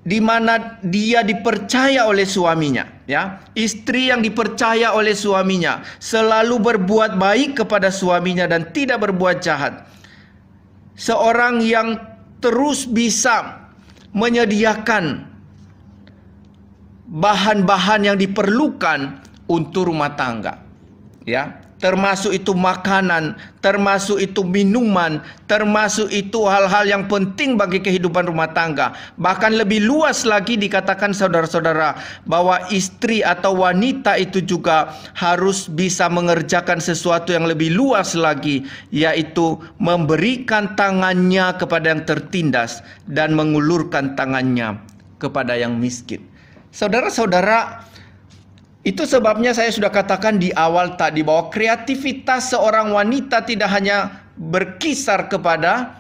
Speaker 2: di mana dia dipercaya oleh suaminya, ya. Istri yang dipercaya oleh suaminya, selalu berbuat baik kepada suaminya dan tidak berbuat jahat. Seorang yang terus bisa menyediakan bahan-bahan yang diperlukan untuk rumah tangga, ya, termasuk itu makanan, termasuk itu minuman, termasuk itu hal-hal yang penting bagi kehidupan rumah tangga. Bahkan lebih luas lagi dikatakan saudara-saudara bahwa istri atau wanita itu juga harus bisa mengerjakan sesuatu yang lebih luas lagi, yaitu memberikan tangannya kepada yang tertindas dan mengulurkan tangannya kepada yang miskin. Saudara-saudara, itu sebabnya saya sudah katakan di awal tadi bahwa kreativitas seorang wanita tidak hanya berkisar kepada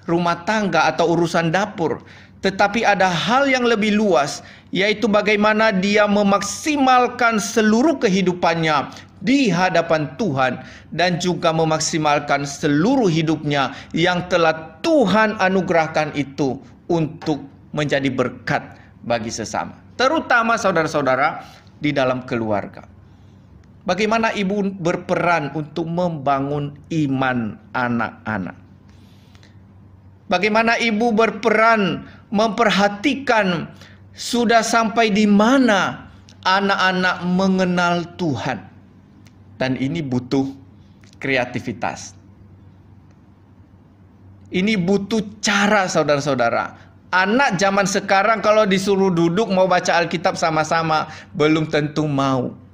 Speaker 2: rumah tangga atau urusan dapur, tetapi ada hal yang lebih luas, yaitu bagaimana dia memaksimalkan seluruh kehidupannya di hadapan Tuhan dan juga memaksimalkan seluruh hidupnya yang telah Tuhan anugerahkan itu untuk menjadi berkat bagi sesama, terutama saudara-saudara di dalam keluarga. Bagaimana ibu berperan untuk membangun iman anak-anak? Bagaimana ibu berperan memperhatikan sudah sampai di mana anak-anak mengenal Tuhan? Dan ini butuh kreativitas. Ini butuh cara, saudara-saudara. Anak zaman sekarang kalau disuruh duduk mau baca Alkitab sama-sama, belum tentu mau.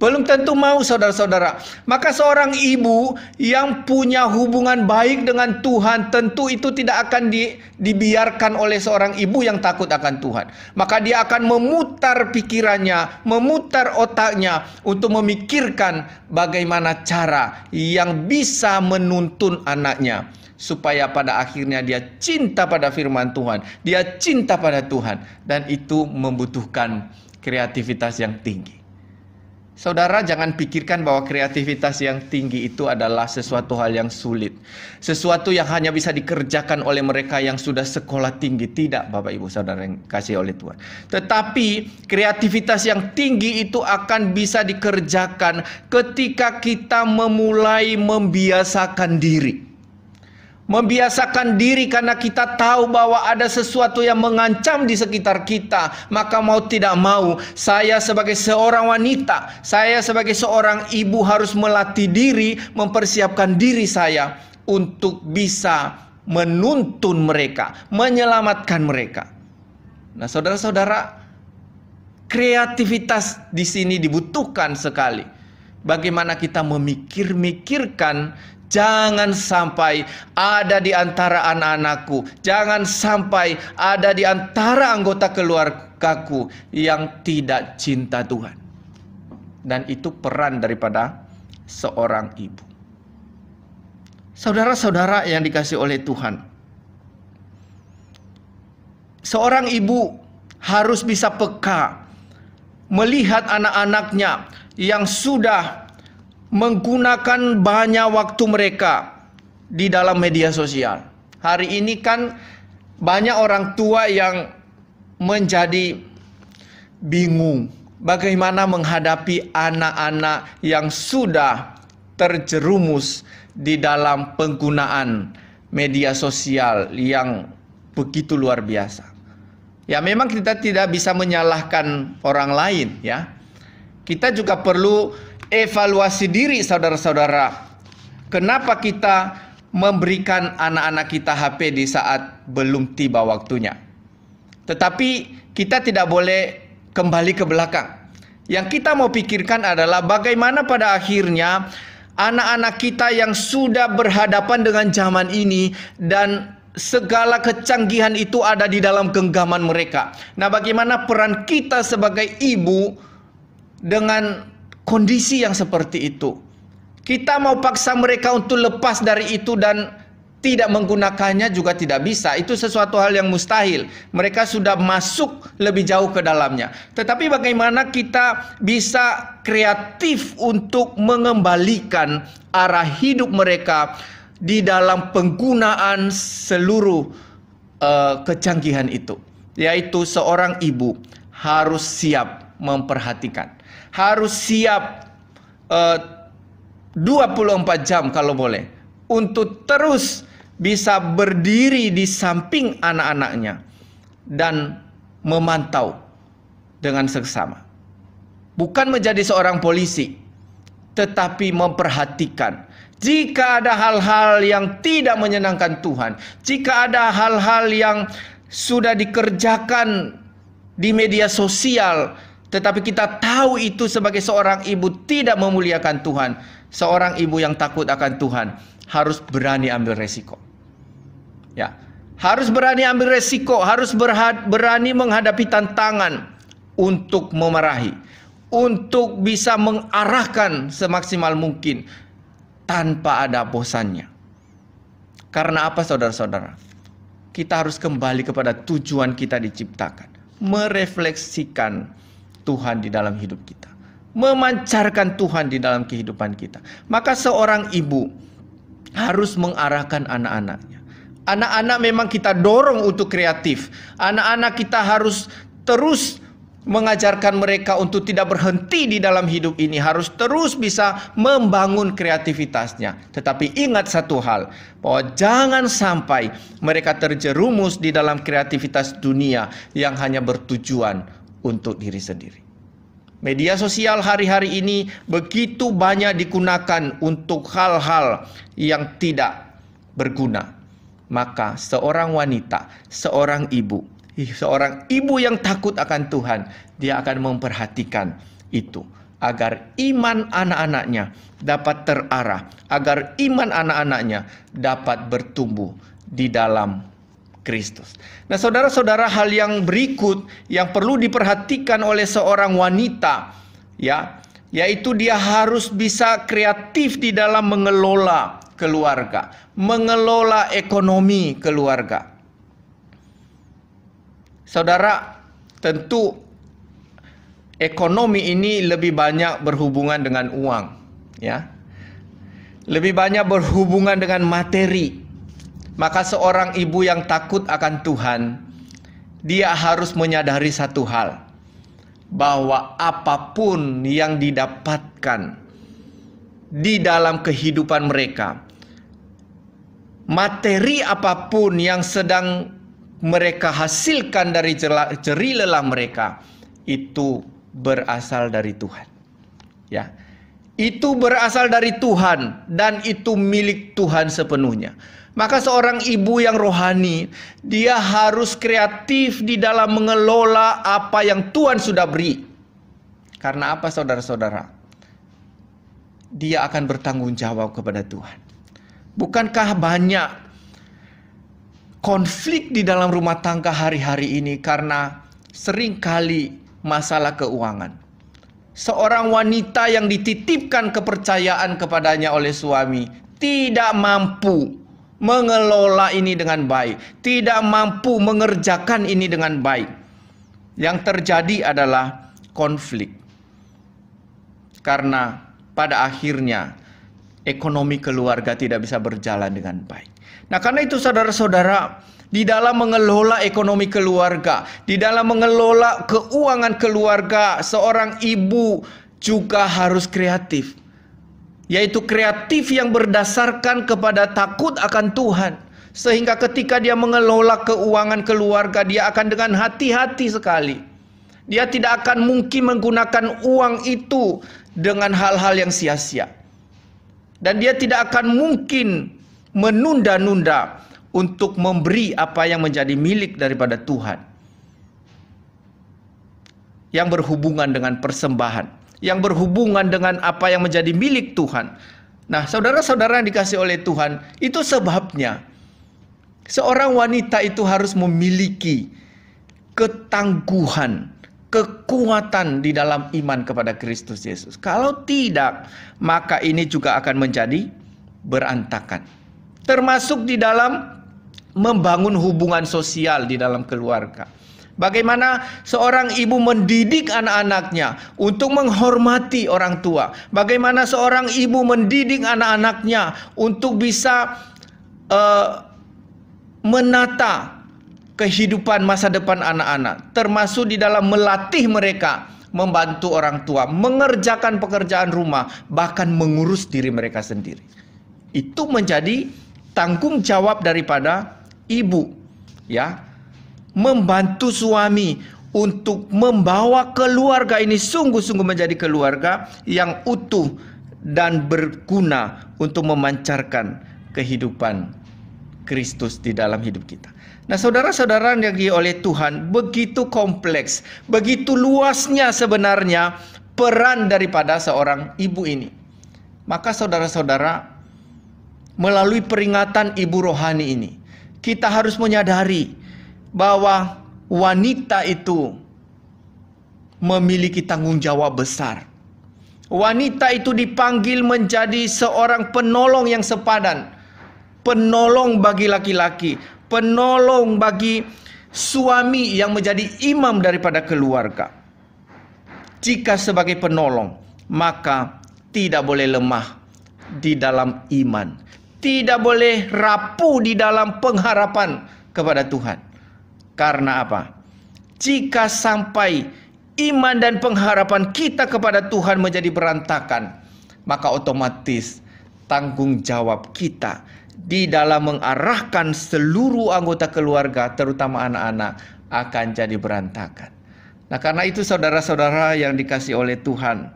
Speaker 2: Belum tentu mau, saudara-saudara. Maka seorang ibu yang punya hubungan baik dengan Tuhan, tentu itu tidak akan dibiarkan oleh seorang ibu yang takut akan Tuhan. Maka dia akan memutar pikirannya, memutar otaknya untuk memikirkan bagaimana cara yang bisa menuntun anaknya, supaya pada akhirnya dia cinta pada firman Tuhan, dia cinta pada Tuhan, dan itu membutuhkan kreativitas yang tinggi. Saudara, jangan pikirkan bahwa kreativitas yang tinggi itu adalah sesuatu hal yang sulit, sesuatu yang hanya bisa dikerjakan oleh mereka yang sudah sekolah tinggi. Tidak, Bapak Ibu Saudara yang kasih oleh Tuhan. Tetapi kreativitas yang tinggi itu akan bisa dikerjakan ketika kita memulai membiasakan diri. Membiasakan diri karena kita tahu bahwa ada sesuatu yang mengancam di sekitar kita. Maka mau tidak mau, saya sebagai seorang wanita, saya sebagai seorang ibu harus melatih diri, mempersiapkan diri saya untuk bisa menuntun mereka, menyelamatkan mereka. Nah, saudara-saudara, kreativitas di sini dibutuhkan sekali. Bagaimana kita memikirkan, jangan sampai ada di antara anak-anakku, jangan sampai ada di antara anggota keluargaku yang tidak cinta Tuhan. Dan itu peran daripada seorang ibu. Saudara-saudara yang dikasihi oleh Tuhan, seorang ibu harus bisa peka melihat anak-anaknya yang sudah menggunakan banyak waktu mereka di dalam media sosial. Hari ini kan banyak orang tua yang menjadi bingung bagaimana menghadapi anak-anak yang sudah terjerumus di dalam penggunaan media sosial yang begitu luar biasa. Ya, memang kita tidak bisa menyalahkan orang lain, ya. Kita juga perlu evaluasi diri, saudara-saudara. Kenapa kita memberikan anak-anak kita HP di saat belum tiba waktunya? Tetapi kita tidak boleh kembali ke belakang. Yang kita mau pikirkan adalah bagaimana pada akhirnya anak-anak kita yang sudah berhadapan dengan zaman ini dan segala kecanggihan itu ada di dalam genggaman mereka. Nah, bagaimana peran kita sebagai ibu dengan kondisi yang seperti itu? Kita mau paksa mereka untuk lepas dari itu dan tidak menggunakannya juga tidak bisa. Itu sesuatu hal yang mustahil. Mereka sudah masuk lebih jauh ke dalamnya. Tetapi bagaimana kita bisa kreatif untuk mengembalikan arah hidup mereka di dalam penggunaan seluruh kecanggihan itu? Yaitu seorang ibu harus siap memperhatikan, harus siap 24 jam kalau boleh untuk terus bisa berdiri di samping anak-anaknya dan memantau dengan seksama. Bukan menjadi seorang polisi, tetapi memperhatikan. Jika ada hal-hal yang tidak menyenangkan Tuhan, jika ada hal-hal yang sudah dikerjakan di media sosial, tetapi kita tahu itu sebagai seorang ibu tidak memuliakan Tuhan, seorang ibu yang takut akan Tuhan harus berani ambil resiko. Ya, harus berani ambil resiko, harus berani menghadapi tantangan untuk memarahi, untuk bisa mengarahkan semaksimal mungkin tanpa ada bosannya. Karena apa, saudara-saudara? kita harus kembali kepada tujuan kita diciptakan. Merefleksikan Tuhan di dalam hidup kita. Memancarkan Tuhan di dalam kehidupan kita. Maka seorang ibu harus mengarahkan anak-anaknya. Anak-anak memang kita dorong untuk kreatif. Anak-anak kita harus terus mengajarkan mereka untuk tidak berhenti di dalam hidup ini, harus terus bisa membangun kreativitasnya. Tetapi ingat satu hal, bahwa jangan sampai mereka terjerumus di dalam kreativitas dunia yang hanya bertujuan untuk diri sendiri. Media sosial hari-hari ini begitu banyak digunakan untuk hal-hal yang tidak berguna. Maka seorang wanita, seorang ibu yang takut akan Tuhan, dia akan memperhatikan itu, agar iman anak-anaknya dapat terarah, agar iman anak-anaknya dapat bertumbuh di dalam Kristus. Nah, saudara-saudara, hal yang berikut yang perlu diperhatikan oleh seorang wanita, yaitu dia harus bisa kreatif di dalam mengelola keluarga, mengelola ekonomi keluarga. Saudara, tentu ekonomi ini lebih banyak berhubungan dengan uang, ya. Lebih banyak berhubungan dengan materi. Maka seorang ibu yang takut akan Tuhan, dia harus menyadari satu hal, bahwa apapun yang didapatkan di dalam kehidupan mereka, materi apapun yang sedang mereka hasilkan dari jerih lelah mereka, itu berasal dari Tuhan. Ya, itu berasal dari Tuhan dan itu milik Tuhan sepenuhnya. Maka seorang ibu yang rohani, dia harus kreatif di dalam mengelola apa yang Tuhan sudah beri. Karena apa, saudara-saudara? Dia akan bertanggung jawab kepada Tuhan. Bukankah banyak konflik di dalam rumah tangga hari-hari ini karena seringkali masalah keuangan? Seorang wanita yang dititipkan kepercayaan kepadanya oleh suami tidak mampu mengelola ini dengan baik, tidak mampu mengerjakan ini dengan baik. Yang terjadi adalah konflik. Karena pada akhirnya ekonomi keluarga tidak bisa berjalan dengan baik. Nah, karena itu saudara-saudara, di dalam mengelola ekonomi keluarga, di dalam mengelola keuangan keluarga, seorang ibu juga harus kreatif. Yaitu kreatif yang berdasarkan kepada takut akan Tuhan. Sehingga ketika dia mengelola keuangan keluarga, dia akan dengan hati-hati sekali. Dia tidak akan mungkin menggunakan uang itu dengan hal-hal yang sia-sia. Dan dia tidak akan mungkin menunda-nunda untuk memberi apa yang menjadi milik daripada Tuhan, yang berhubungan dengan persembahan, yang berhubungan dengan apa yang menjadi milik Tuhan. Nah, saudara-saudara yang dikasihi oleh Tuhan, itu sebabnya seorang wanita itu harus memiliki ketangguhan, kekuatan di dalam iman kepada Kristus Yesus. Kalau tidak, maka ini juga akan menjadi berantakan. Termasuk di dalam membangun hubungan sosial di dalam keluarga. Bagaimana seorang ibu mendidik anak-anaknya untuk menghormati orang tua. Bagaimana seorang ibu mendidik anak-anaknya untuk bisa menata kehidupan masa depan anak-anak. Termasuk di dalam melatih mereka membantu orang tua, mengerjakan pekerjaan rumah, bahkan mengurus diri mereka sendiri. Itu menjadi tanggung jawab daripada ibu, ya. Membantu suami untuk membawa keluarga ini sungguh-sungguh menjadi keluarga yang utuh dan berguna untuk memancarkan kehidupan Kristus di dalam hidup kita. Nah, saudara-saudara yang diasihi oleh Tuhan, begitu kompleks, begitu luasnya sebenarnya peran daripada seorang ibu ini. Maka saudara-saudara, melalui peringatan ibu rohani ini, kita harus menyadari bahwa wanita itu memiliki tanggung jawab besar. Wanita itu dipanggil menjadi seorang penolong yang sepadan, penolong bagi laki-laki, penolong bagi suami yang menjadi imam daripada keluarga. Jika sebagai penolong, maka tidak boleh lemah di dalam iman, tidak boleh rapuh di dalam pengharapan kepada Tuhan. Karena apa? Jika sampai iman dan pengharapan kita kepada Tuhan menjadi berantakan, maka otomatis tanggung jawab kita di dalam mengarahkan seluruh anggota keluarga, terutama anak-anak, akan jadi berantakan. Nah, karena itu saudara-saudara yang dikasihi oleh Tuhan,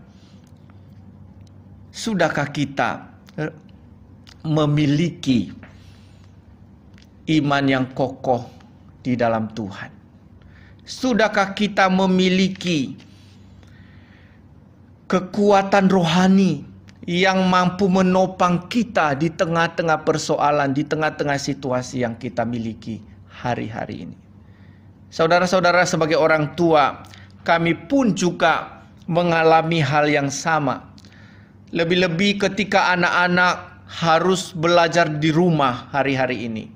Speaker 2: sudahkah kita memiliki iman yang kokoh di dalam Tuhan? Sudahkah kita memiliki kekuatan rohani yang mampu menopang kita di tengah-tengah persoalan, di tengah-tengah situasi yang kita miliki hari-hari ini? Saudara-saudara, sebagai orang tua, kami pun juga mengalami hal yang sama. Lebih-lebih ketika anak-anak harus belajar di rumah hari-hari ini.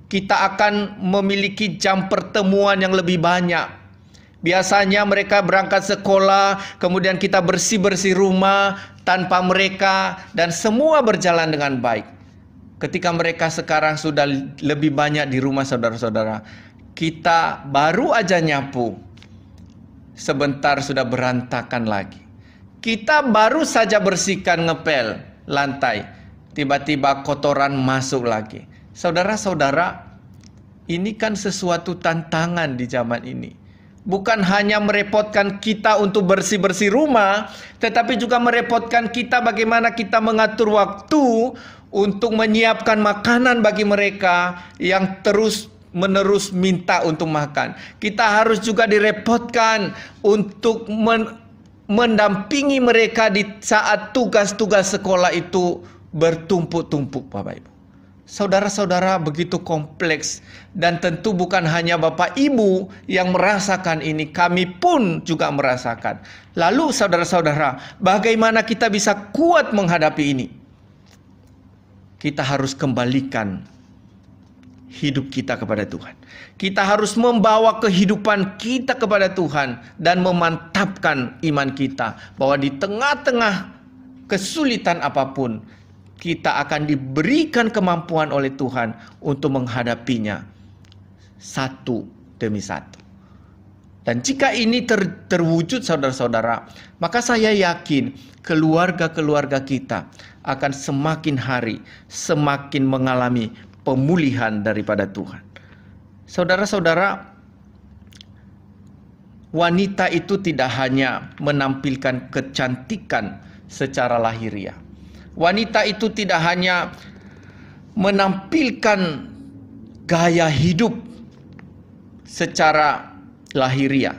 Speaker 2: Kita akan memiliki jam pertemuan yang lebih banyak. Biasanya mereka berangkat sekolah, kemudian kita bersih-bersih rumah tanpa mereka, dan semua berjalan dengan baik. Ketika mereka sekarang sudah lebih banyak di rumah, saudara-saudara, kita baru aja nyapu, sebentar sudah berantakan lagi. Kita baru saja bersihkan ngepel lantai, tiba-tiba kotoran masuk lagi. Saudara-saudara, ini kan sesuatu tantangan di zaman ini. Bukan hanya merepotkan kita untuk bersih-bersih rumah, tetapi juga merepotkan kita bagaimana kita mengatur waktu untuk menyiapkan makanan bagi mereka yang terus-menerus minta untuk makan. Kita harus juga direpotkan untuk mendampingi mereka di saat tugas-tugas sekolah itu bertumpuk-tumpuk, Bapak Ibu. Saudara-saudara, begitu kompleks, dan tentu bukan hanya Bapak Ibu yang merasakan ini, kami pun juga merasakan. Lalu saudara-saudara, bagaimana kita bisa kuat menghadapi ini? Kita harus kembalikan hidup kita kepada Tuhan. Kita harus membawa kehidupan kita kepada Tuhan dan memantapkan iman kita bahwa di tengah-tengah kesulitan apapun, kita akan diberikan kemampuan oleh Tuhan untuk menghadapinya satu demi satu. Dan jika ini terwujud, saudara-saudara, maka saya yakin keluarga-keluarga kita akan semakin hari semakin mengalami pemulihan daripada Tuhan. Saudara-saudara, wanita itu tidak hanya menampilkan kecantikan secara lahiriah. Wanita itu tidak hanya menampilkan gaya hidup secara lahiriah,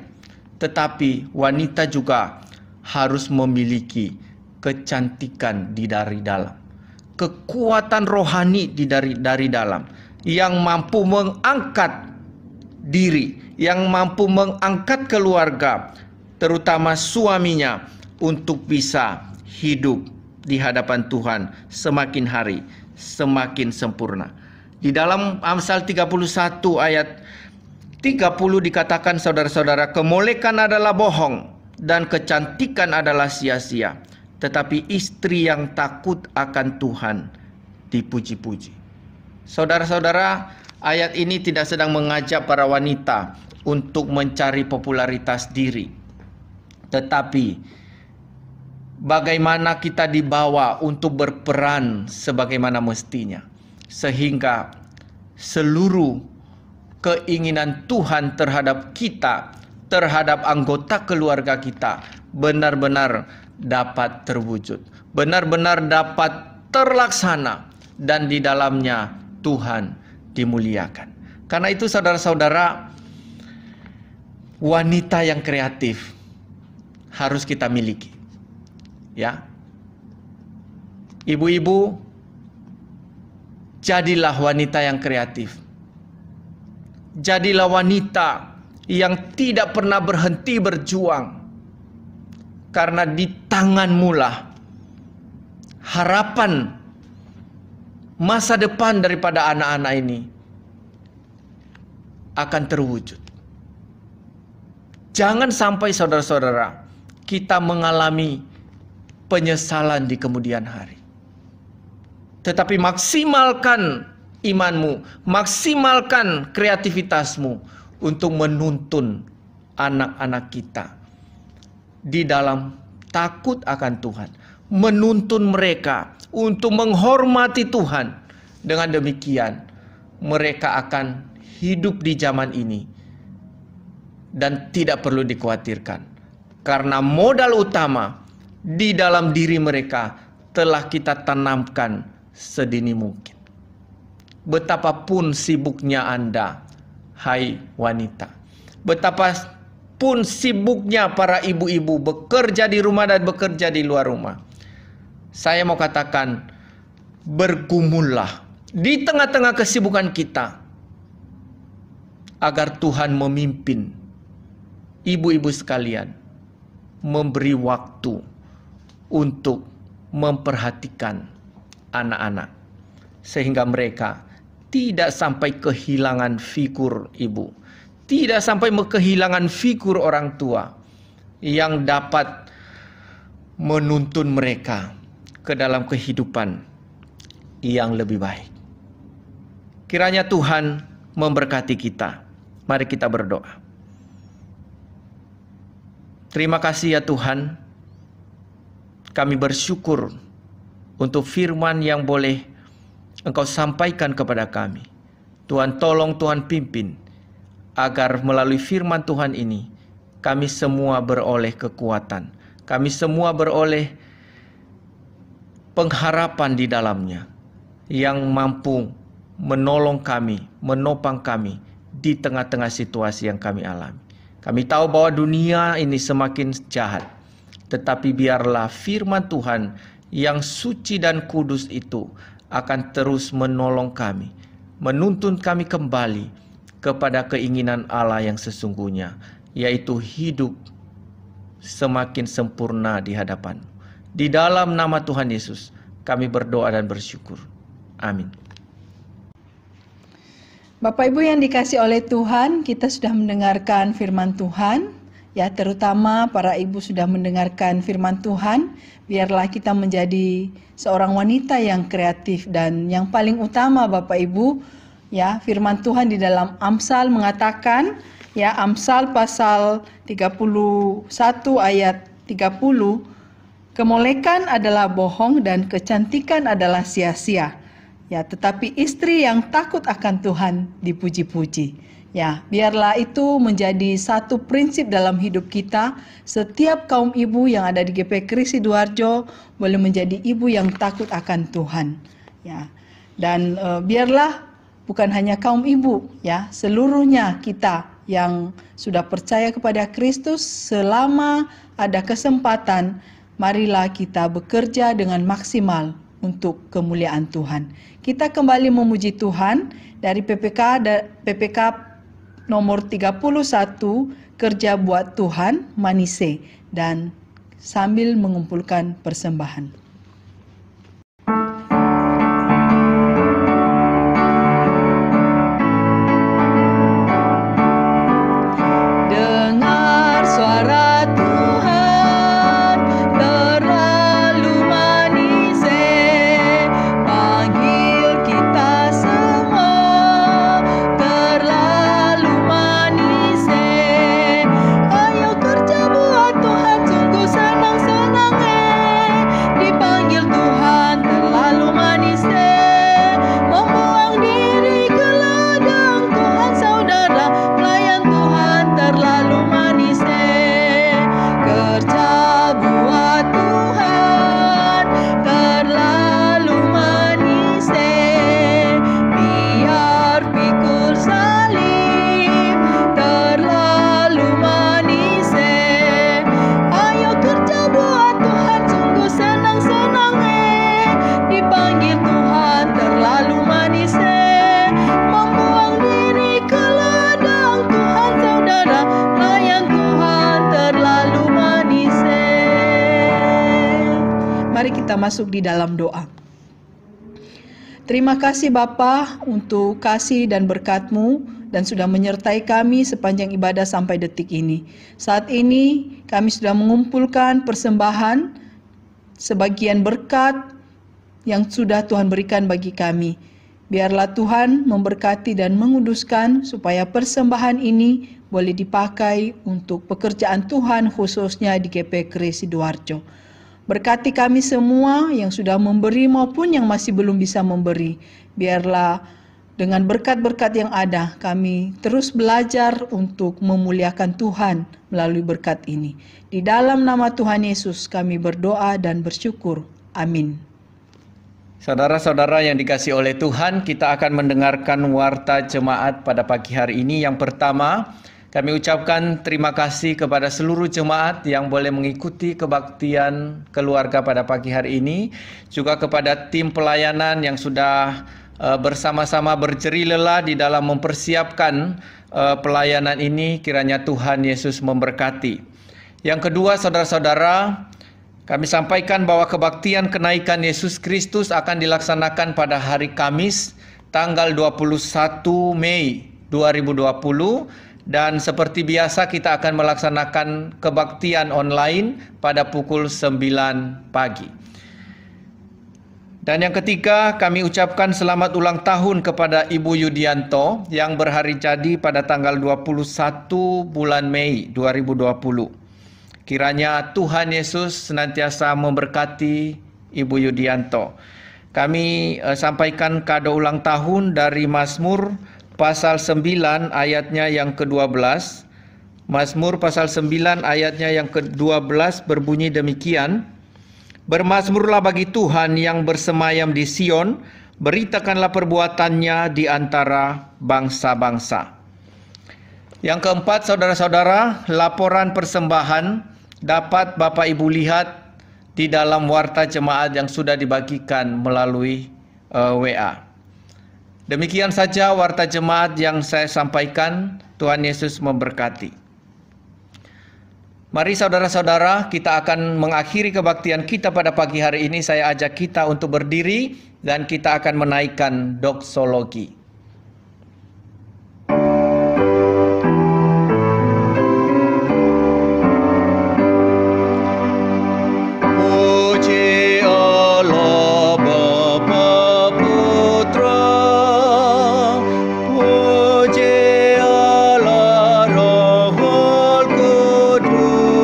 Speaker 2: tetapi wanita juga harus memiliki kecantikan dari dalam, kekuatan rohani dari dalam, yang mampu mengangkat diri, yang mampu mengangkat keluarga, terutama suaminya, untuk bisa hidup di hadapan Tuhan semakin hari semakin sempurna. Di dalam Amsal 31 ayat 30 dikatakan, saudara-saudara, kemolekan adalah bohong dan kecantikan adalah sia-sia, tetapi istri yang takut akan Tuhan dipuji-puji. Saudara-saudara, ayat ini tidak sedang mengajak para wanita untuk mencari popularitas diri, tetapi bagaimana kita dibawa untuk berperan sebagaimana mestinya, sehingga seluruh keinginan Tuhan terhadap kita, terhadap anggota keluarga kita, benar-benar dapat terwujud, benar-benar dapat terlaksana, dan di dalamnya Tuhan dimuliakan. Karena itu saudara-saudara, wanita yang kreatif harus kita miliki. Ya, ibu-ibu, jadilah wanita yang kreatif. Jadilah wanita yang tidak pernah berhenti berjuang, karena di tanganmulah harapan masa depan daripada anak-anak ini akan terwujud. Jangan sampai saudara-saudara kita mengalami penyesalan di kemudian hari. Tetapi maksimalkan imanmu, maksimalkan kreativitasmu untuk menuntun anak-anak kita di dalam takut akan Tuhan, menuntun mereka untuk menghormati Tuhan. Dengan demikian, mereka akan hidup di zaman ini dan tidak perlu dikhawatirkan, karena modal utama di dalam diri mereka telah kita tanamkan sedini mungkin. Betapapun sibuknya Anda, hai wanita, betapapun sibuknya para ibu-ibu bekerja di rumah dan bekerja di luar rumah, saya mau katakan, bergumullah di tengah-tengah kesibukan kita agar Tuhan memimpin ibu-ibu sekalian, memberi waktu untuk memperhatikan anak-anak, sehingga mereka tidak sampai kehilangan figur ibu, tidak sampai kehilangan figur orang tua yang dapat menuntun mereka ke dalam kehidupan yang lebih baik. Kiranya Tuhan memberkati kita. Mari kita berdoa. Terima kasih ya Tuhan, kami bersyukur untuk firman yang boleh Engkau sampaikan kepada kami. Tuhan tolong, Tuhan pimpin, agar melalui firman Tuhan ini, kami semua beroleh kekuatan, kami semua beroleh pengharapan di dalamnya, yang mampu menolong kami, menopang kami di tengah-tengah situasi yang kami alami. Kami tahu bahwa dunia ini semakin jahat, tetapi biarlah firman Tuhan yang suci dan kudus itu akan terus menolong kami, menuntun kami kembali kepada keinginan Allah yang sesungguhnya, yaitu hidup semakin sempurna di hadapan. Di dalam nama Tuhan Yesus, kami berdoa dan bersyukur. Amin.
Speaker 1: Bapak Ibu yang dikasih oleh Tuhan, kita sudah mendengarkan firman Tuhan. Ya, terutama para ibu sudah mendengarkan firman Tuhan. Biarlah kita menjadi seorang wanita yang kreatif, dan yang paling utama Bapak Ibu, ya, firman Tuhan di dalam Amsal mengatakan, ya, Amsal pasal 31 ayat 30, kemolekan adalah bohong dan kecantikan adalah sia-sia. Ya, tetapi istri yang takut akan Tuhan dipuji-puji. Ya, biarlah itu menjadi satu prinsip dalam hidup kita. Setiap kaum ibu yang ada di GP Kris Sidoarjo boleh menjadi ibu yang takut akan Tuhan. Ya, dan biarlah bukan hanya kaum ibu, ya, seluruhnya kita yang sudah percaya kepada Kristus, selama ada kesempatan, marilah kita bekerja dengan maksimal untuk kemuliaan Tuhan. Kita kembali memuji Tuhan dari PPK nomor 31, Kerja Buat Tuhan, Manise, dan sambil mengumpulkan persembahan. Dengar suara Tuhan, terlalu manis, panggil kita semua, terlalu manis. Ayo kerja buat Tuhan, sungguh senang-senang, dipanggil Tuhan, terlalu manis, membuang diri ke ladang Tuhan, saudara, pelayan Tuhan, terlalu manis, kerja buat Tuhan, terlalu manis, biar pikul salib, terlalu manis, ayo kerja buat Tuhan, sungguh senang-senang, dipanggil Tuhan, terlalu manis, membuang diri ke ladang Tuhan, saudara, pelayan Tuhan, terlalu manis. Mari kita masuk di dalam doa. Terima kasih Bapa untuk kasih dan berkat-Mu dan sudah menyertai kami sepanjang ibadah sampai detik ini. Saat ini kami sudah mengumpulkan persembahan, sebagian berkat yang sudah Tuhan berikan bagi kami. Biarlah Tuhan memberkati dan menguduskan supaya persembahan ini boleh dipakai untuk pekerjaan Tuhan khususnya di GP Kris Sidoarjo. Berkati kami semua yang sudah memberi maupun yang masih belum bisa memberi. Biarlah dengan berkat-berkat yang ada, kami terus belajar untuk memuliakan Tuhan melalui berkat ini. Di dalam nama Tuhan Yesus kami berdoa dan bersyukur. Amin.
Speaker 2: Saudara-saudara yang dikasihi oleh Tuhan, kita akan mendengarkan warta jemaat pada pagi hari ini. Yang pertama, kami ucapkan terima kasih kepada seluruh jemaat yang boleh mengikuti kebaktian keluarga pada pagi hari ini. Juga kepada tim pelayanan yang sudah bersama-sama berjeri-lelah di dalam mempersiapkan pelayanan ini. Kiranya Tuhan Yesus memberkati. Yang kedua, saudara-saudara, kami sampaikan bahwa kebaktian kenaikan Yesus Kristus akan dilaksanakan pada hari Kamis tanggal 21 Mei 2020, dan seperti biasa kita akan melaksanakan kebaktian online pada pukul 9 pagi. Dan yang ketiga, kami ucapkan selamat ulang tahun kepada Ibu Yudianto yang berhari jadi pada tanggal 21 bulan Mei 2020. Kiranya Tuhan Yesus senantiasa memberkati Ibu Yudianto. Kami sampaikan kado ulang tahun dari Mazmur pasal 9 ayatnya yang ke-12. Mazmur pasal 9 ayatnya yang ke-12 berbunyi demikian. Bermazmurlah bagi Tuhan yang bersemayam di Sion, beritakanlah perbuatannya di antara bangsa-bangsa. Yang keempat, saudara-saudara, laporan persembahan dapat Bapak Ibu lihat di dalam warta jemaat yang sudah dibagikan melalui WA. Demikian saja warta jemaat yang saya sampaikan. Tuhan Yesus memberkati. Mari saudara-saudara, kita akan mengakhiri kebaktian kita pada pagi hari ini. Saya ajak kita untuk berdiri dan kita akan menaikkan doksologi. Puji Allah Bapa Putra, puji Allah Roh Kudus,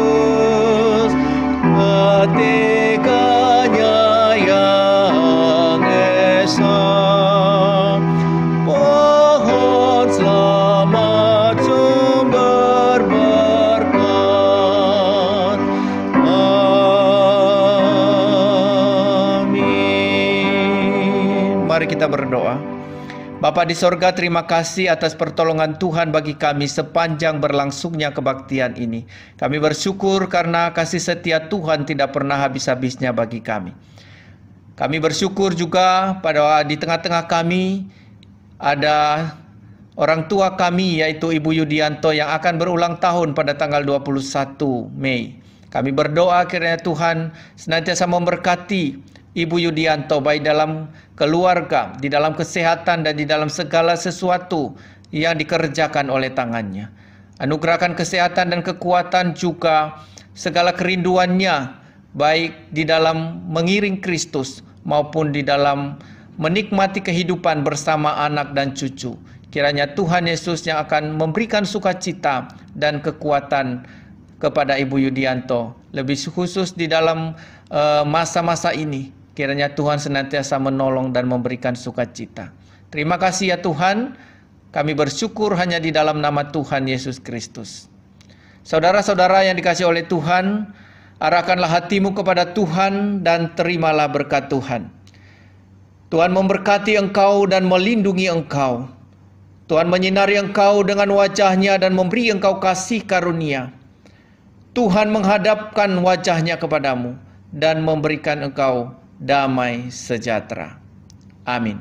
Speaker 2: ketiganya yang esa. Pohon selamat sumber berkat. Amin. Mari kita berdoa. Bapa di sorga, terima kasih atas pertolongan Tuhan bagi kami sepanjang berlangsungnya kebaktian ini. Kami bersyukur karena kasih setia Tuhan tidak pernah habis-habisnya bagi kami. Kami bersyukur juga pada di tengah-tengah kami ada orang tua kami yaitu Ibu Yudianto yang akan berulang tahun pada tanggal 21 Mei. Kami berdoa kiranya Tuhan senantiasa memberkati Ibu Yudianto baik dalam keluarga, di dalam kesehatan dan di dalam segala sesuatu yang dikerjakan oleh tangannya. Anugerahkan kesehatan dan kekuatan juga segala kerinduannya baik di dalam mengiring Kristus maupun di dalam menikmati kehidupan bersama anak dan cucu. Kiranya Tuhan Yesus yang akan memberikan sukacita dan kekuatan kepada Ibu Yudianto, lebih khusus di dalam masa-masa ini. Kiranya Tuhan senantiasa menolong dan memberikan sukacita. Terima kasih ya Tuhan, kami bersyukur hanya di dalam nama Tuhan Yesus Kristus. Saudara-saudara yang dikasihi oleh Tuhan, arahkanlah hatimu kepada Tuhan dan terimalah berkat Tuhan. Tuhan memberkati engkau dan melindungi engkau. Tuhan menyinari engkau dengan wajah-Nya dan memberi engkau kasih karunia. Tuhan menghadapkan wajah-Nya kepadamu dan memberikan engkau damai sejahtera. Amin.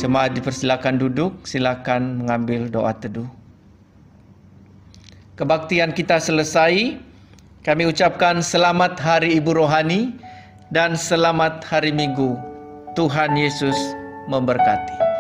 Speaker 2: Jemaat dipersilakan duduk, silakan mengambil doa teduh. Kebaktian kita selesai. Kami ucapkan selamat Hari Ibu Rohani dan selamat Hari Minggu. Tuhan Yesus memberkati.